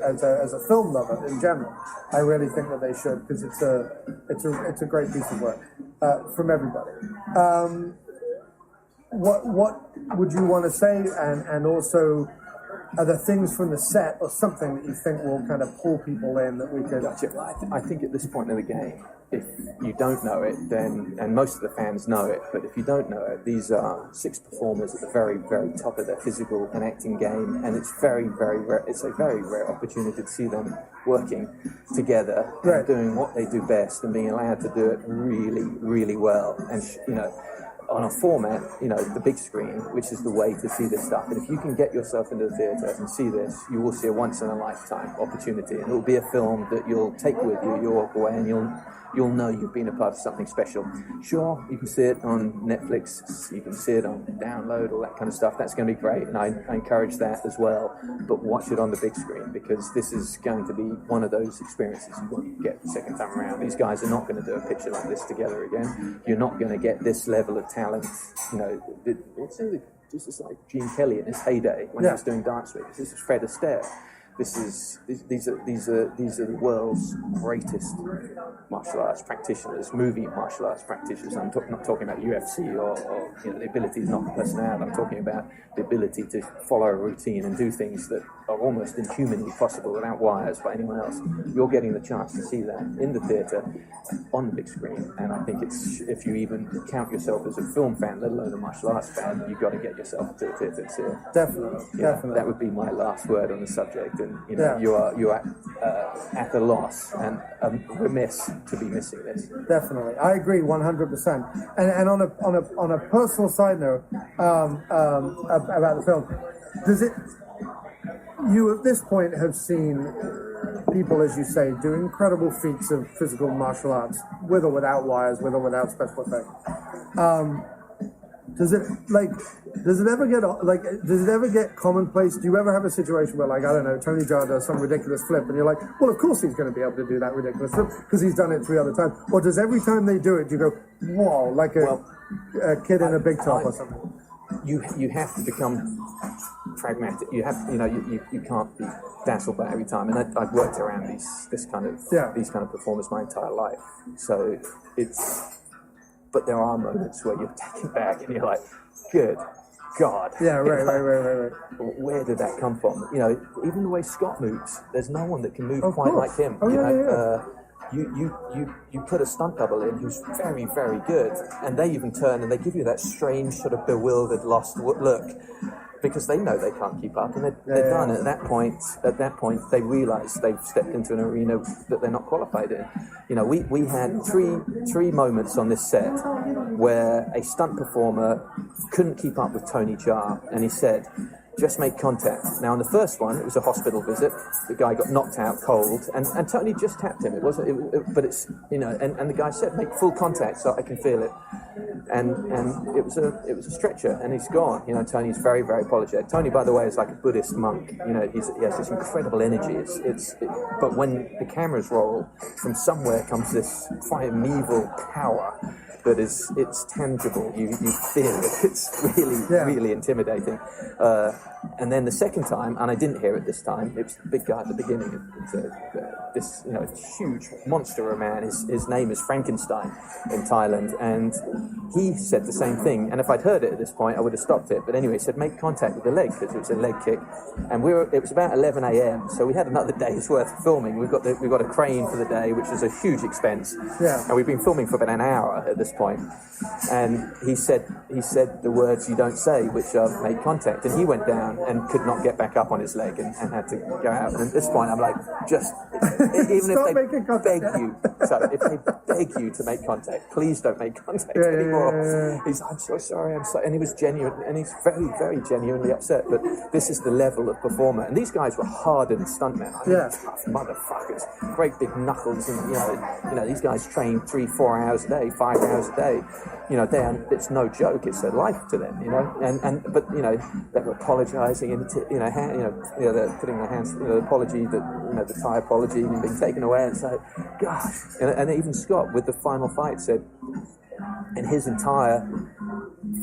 as a film lover in general, I really think that they should, because it's a great piece of work from everybody. What would you want to say, and also, are there things from the set or something that you think will kind of pull people in that we could... I think at this point in the game, if you don't know it, then, and most of the fans know it, but if you don't know it, these are 6 performers at the very, very top of their physical and acting game, and it's very, very rare. It's a very rare opportunity to see them working together and doing what they do best and being allowed to do it really, really well. And, you know, on a format, you know, the big screen, which is the way to see this stuff. And if you can get yourself into the theatre and see this, you will see a once-in-a-lifetime opportunity. And it will be a film that you'll take with you, you'll walk away, and you'll know you've been a part of something special. Sure, you can see it on Netflix, you can see it on download, all that kind of stuff. That's going to be great, and I encourage that as well. But watch it on the big screen, because this is going to be one of those experiences you won't get the second time around. These guys are not going to do a picture like this together again. You're not going to get this level of talent. You know, this is like Gene Kelly in his heyday when he was doing dance movies. This is Fred Astaire. These are the world's greatest martial arts practitioners, movie martial arts practitioners. I'm not talking about UFC or you know, the ability is not the personality. I'm talking about the ability to follow a routine and do things that are almost inhumanly possible without wires by anyone else. You're getting the chance to see that in the theatre on the big screen, and I think it's, if you even count yourself as a film fan, let alone a martial arts fan, you've got to get yourself to the theatre to see it. Definitely. That would be my last word on the subject, and you are at a loss and remiss to be missing this. Definitely, I agree 100%. And on a personal side note about the film, does it? You at this point have seen people, as you say, do incredible feats of physical martial arts, with or without wires, with or without special effects. Does it ever get commonplace? Do you ever have a situation where, like, I don't know, Tony Jaa does some ridiculous flip and you're like, well, of course he's going to be able to do that ridiculous flip because he's done it 3 other times? Or does every time they do it, you go, whoa, like a kid in a big top or something? You have to become pragmatic. You have, you can't be dazzled by it every time. And I've worked around these kind of performers my entire life. So but there are moments where you're taken back and you're like, good God. Yeah, right. Where did that come from? Even the way Scott moves, there's no one that can move quite like him. You put a stunt double in who's very, very good, and they even turn and they give you that strange sort of bewildered, lost look, because they know they can't keep up, and they're done. At that point, they realise they've stepped into an arena that they're not qualified in. We had three moments on this set where a stunt performer couldn't keep up with Tony Jaa, and he said, just make contact. Now, on the first one, it was a hospital visit. The guy got knocked out cold, and Tony just tapped him. But it's, and the guy said, make full contact so I can feel it. And it was a stretcher, and he's gone. Tony's very, very apologetic. Tony, by the way, is like a Buddhist monk. He has this incredible energy. But when the cameras roll, from somewhere comes this primeval power that it's tangible. You feel it. It's really intimidating. And then the second time, and I didn't hear it this time, it was the big guy at the beginning. This huge monster of a man. His name is Frankenstein in Thailand, and he said the same thing. And if I'd heard it at this point, I would have stopped it. But anyway, he said make contact with the leg, because it was a leg kick. And it was about 11 a.m. So we had another day's worth of filming. We've got a crane for the day, which is a huge expense. Yeah. And we've been filming for about an hour at this point. And he said the words you don't say, which are make contact. And he went down and could not get back up on his leg and had to go out. And at this point, I'm like, even if they beg you, so if they beg you to make contact, please don't make contact anymore. Yeah. He's like, I'm so sorry, and he was genuine, and he's very, very genuinely upset. But this is the level of performer, and these guys were hardened stuntmen. Tough motherfuckers, great big knuckles, and these guys train 3-4 hours a day, 5 hours a day. It's no joke. It's their life to them. But they're apologising, and they're putting their hands, the apology that the Thai apology and being taken away, and so, gosh, and even Scott with the final fight said, in his entire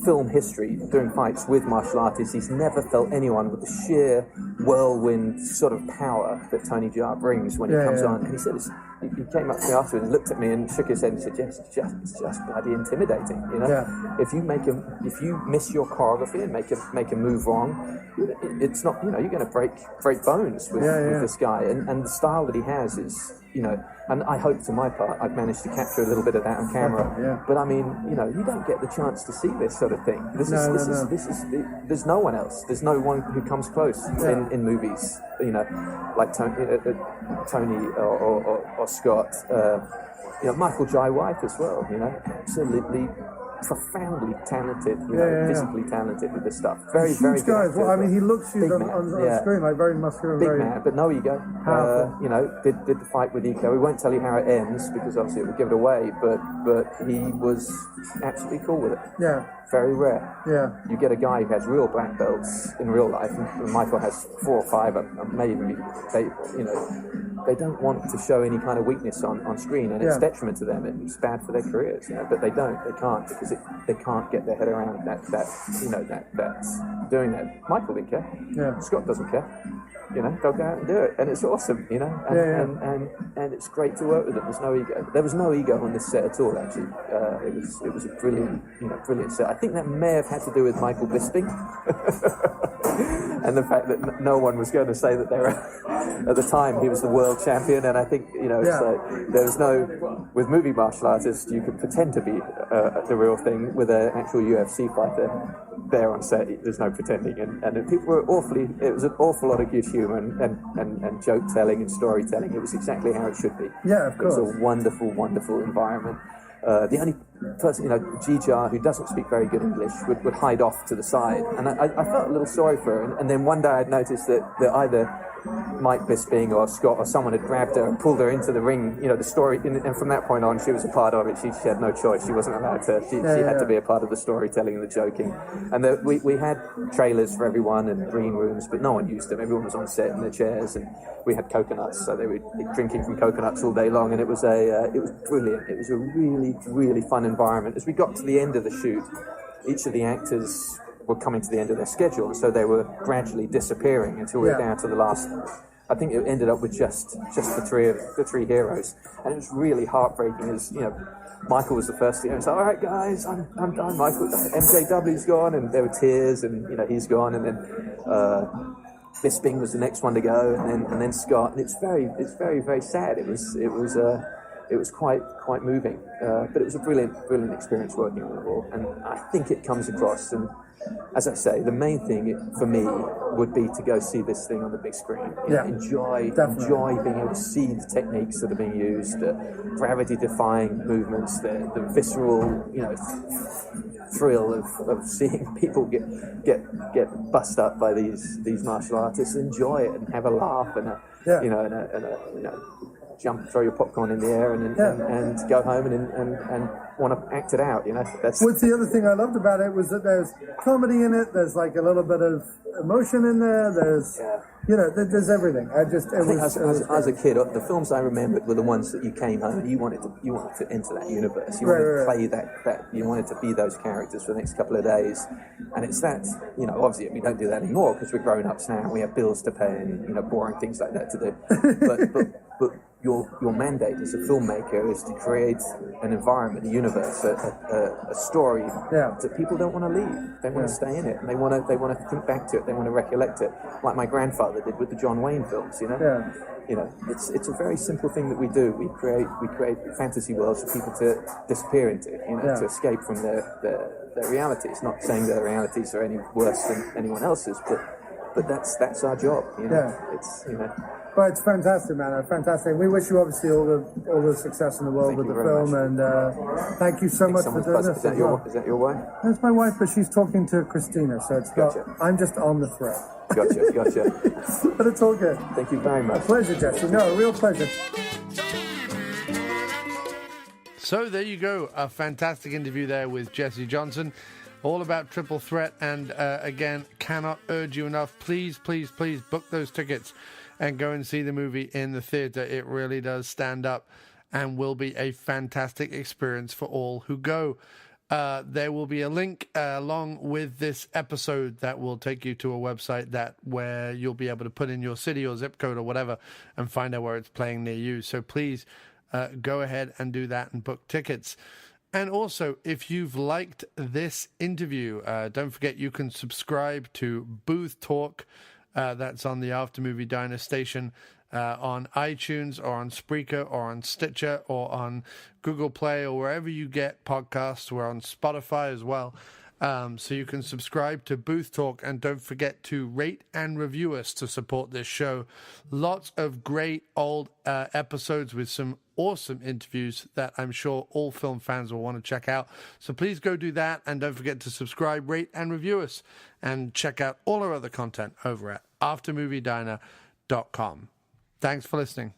film history doing fights with martial artists, he's never felt anyone with the sheer whirlwind sort of power that Tony Jaa brings when he comes on. And he said, he came up to me afterwards and looked at me and shook his head and said, yes, it's just bloody intimidating. If you miss your choreography and make a move wrong, it's not, you're going to break bones with this guy. And the style that he has is, and I hope for my part I've managed to capture a little bit of that on camera. Yeah. But I mean, you don't get the chance to see this sort of thing. There's no one else. There's no one who comes close in movies. Like Tony or Scott. Michael Jai White as well. Absolutely profoundly talented, physically talented with this stuff. Very, very good. Guys. Well, I mean, he looks huge on screen, like very muscular. Big man, but no ego. Did the fight with Iko. We won't tell you how it ends because obviously it would give it away. But he was absolutely cool with it. Yeah. Very rare. Yeah. You get a guy who has real black belts in real life, and Michael has 4 or 5, maybe. They don't want to show any kind of weakness on screen, and it's detriment to them. It's bad for their careers, but they don't. They can't because they can't get their head around that doing that. Michael didn't care. Yeah. Scott doesn't care. You know, they'll go out and do it, and it's awesome. You know, and it's great to work with them. There's no ego. There was no ego on this set at all. Actually, it was a brilliant, brilliant set. I think that may have had to do with Michael Bisping, and the fact that no one was going to say that they were. At the time, he was the world champion, and I think it's like there was no. With movie martial artists, you could pretend to be the real thing. With an actual UFC fighter, there on set, there's no pretending, and people were awfully. It was an awful lot of good humour and joke telling and storytelling. It was exactly how it should be. Yeah, of course. It was a wonderful, wonderful environment. The only person, Gija, who doesn't speak very good English, would hide off to the side, and I felt a little sorry for her. And then one day I'd noticed that either Mike Bisping or Scott or someone had grabbed her and pulled her into the ring. The story, and from that point on, she was a part of it. She had no choice. She wasn't allowed to. She had to be a part of the storytelling and the joking. And we had trailers for everyone and green rooms, but no one used them. Everyone was on set in their chairs, and we had coconuts, so they were drinking from coconuts all day long. And it was brilliant. It was a really, really fun environment. As we got to the end of the shoot, each of the actors were coming to the end of their schedule, and so they were gradually disappearing until we were down to the last. I think it ended up with just the three heroes, and it was really heartbreaking. As Michael was the first. It's like, all right, guys, I'm done. Michael, MJW's gone, and there were tears, and he's gone, and then Bisping was the next one to go, and then Scott, and it's very, very sad. It was quite moving, but it was a brilliant experience working with them all, and I think it comes across. And as I say, the main thing for me would be to go see this thing on the big screen. Enjoy being able to see the techniques that are being used, the gravity-defying movements, the visceral, thrill of seeing people get bust up by these martial artists. Enjoy it and have a laugh and jump, throw your popcorn in the air, and go home and want to act it out. That's. What's the other thing I loved about it was that there's comedy in it. There's like a little bit of emotion in there. There's there's everything. As a kid, the films I remembered were the ones that you came home and you wanted to enter that universe. You wanted to play that. You wanted to be those characters for the next couple of days. And it's that. Obviously we don't do that anymore because we're grown ups now. And we have bills to pay and boring things like that to do. But your mandate as a filmmaker is to create an environment, a universe, a story that people don't want to leave. They want to stay in it, and they want to think back to it. They want to recollect it, like my grandfather did with the John Wayne films. It's a very simple thing that we do. We create fantasy worlds for people to disappear into, to escape from their realities. Not saying their realities are any worse than anyone else's, but that's our job. It's Well, it's fantastic, man. Fantastic. We wish you obviously all the success in the world with the film, and thank you so much for doing this. Is that your wife? That's my wife, but she's talking to Christina, so it's not. I'm just on the thread. Gotcha. But it's all good. Thank you very much. Pleasure, Jesse. No, real pleasure. So there you go, a fantastic interview there with Jesse Johnson, all about Triple Threat, and again, cannot urge you enough, please book those tickets and go and see the movie in the theater. It really does stand up and will be a fantastic experience for all who go. There will be a link along with this episode that will take you to a website where you'll be able to put in your city or zip code or whatever and find out where it's playing near you. So please go ahead and do that and book tickets. And also, if you've liked this interview, don't forget you can subscribe to Booth Talk. That's on the After Movie Diner station on iTunes or on Spreaker or on Stitcher or on Google Play or wherever you get podcasts. We're on Spotify as well. So you can subscribe to Booth Talk, and don't forget to rate and review us to support this show. Lots of great old episodes with some awesome interviews that I'm sure all film fans will want to check out. So please go do that, and don't forget to subscribe, rate, and review us, and check out all our other content over at aftermoviediner.com. Thanks for listening.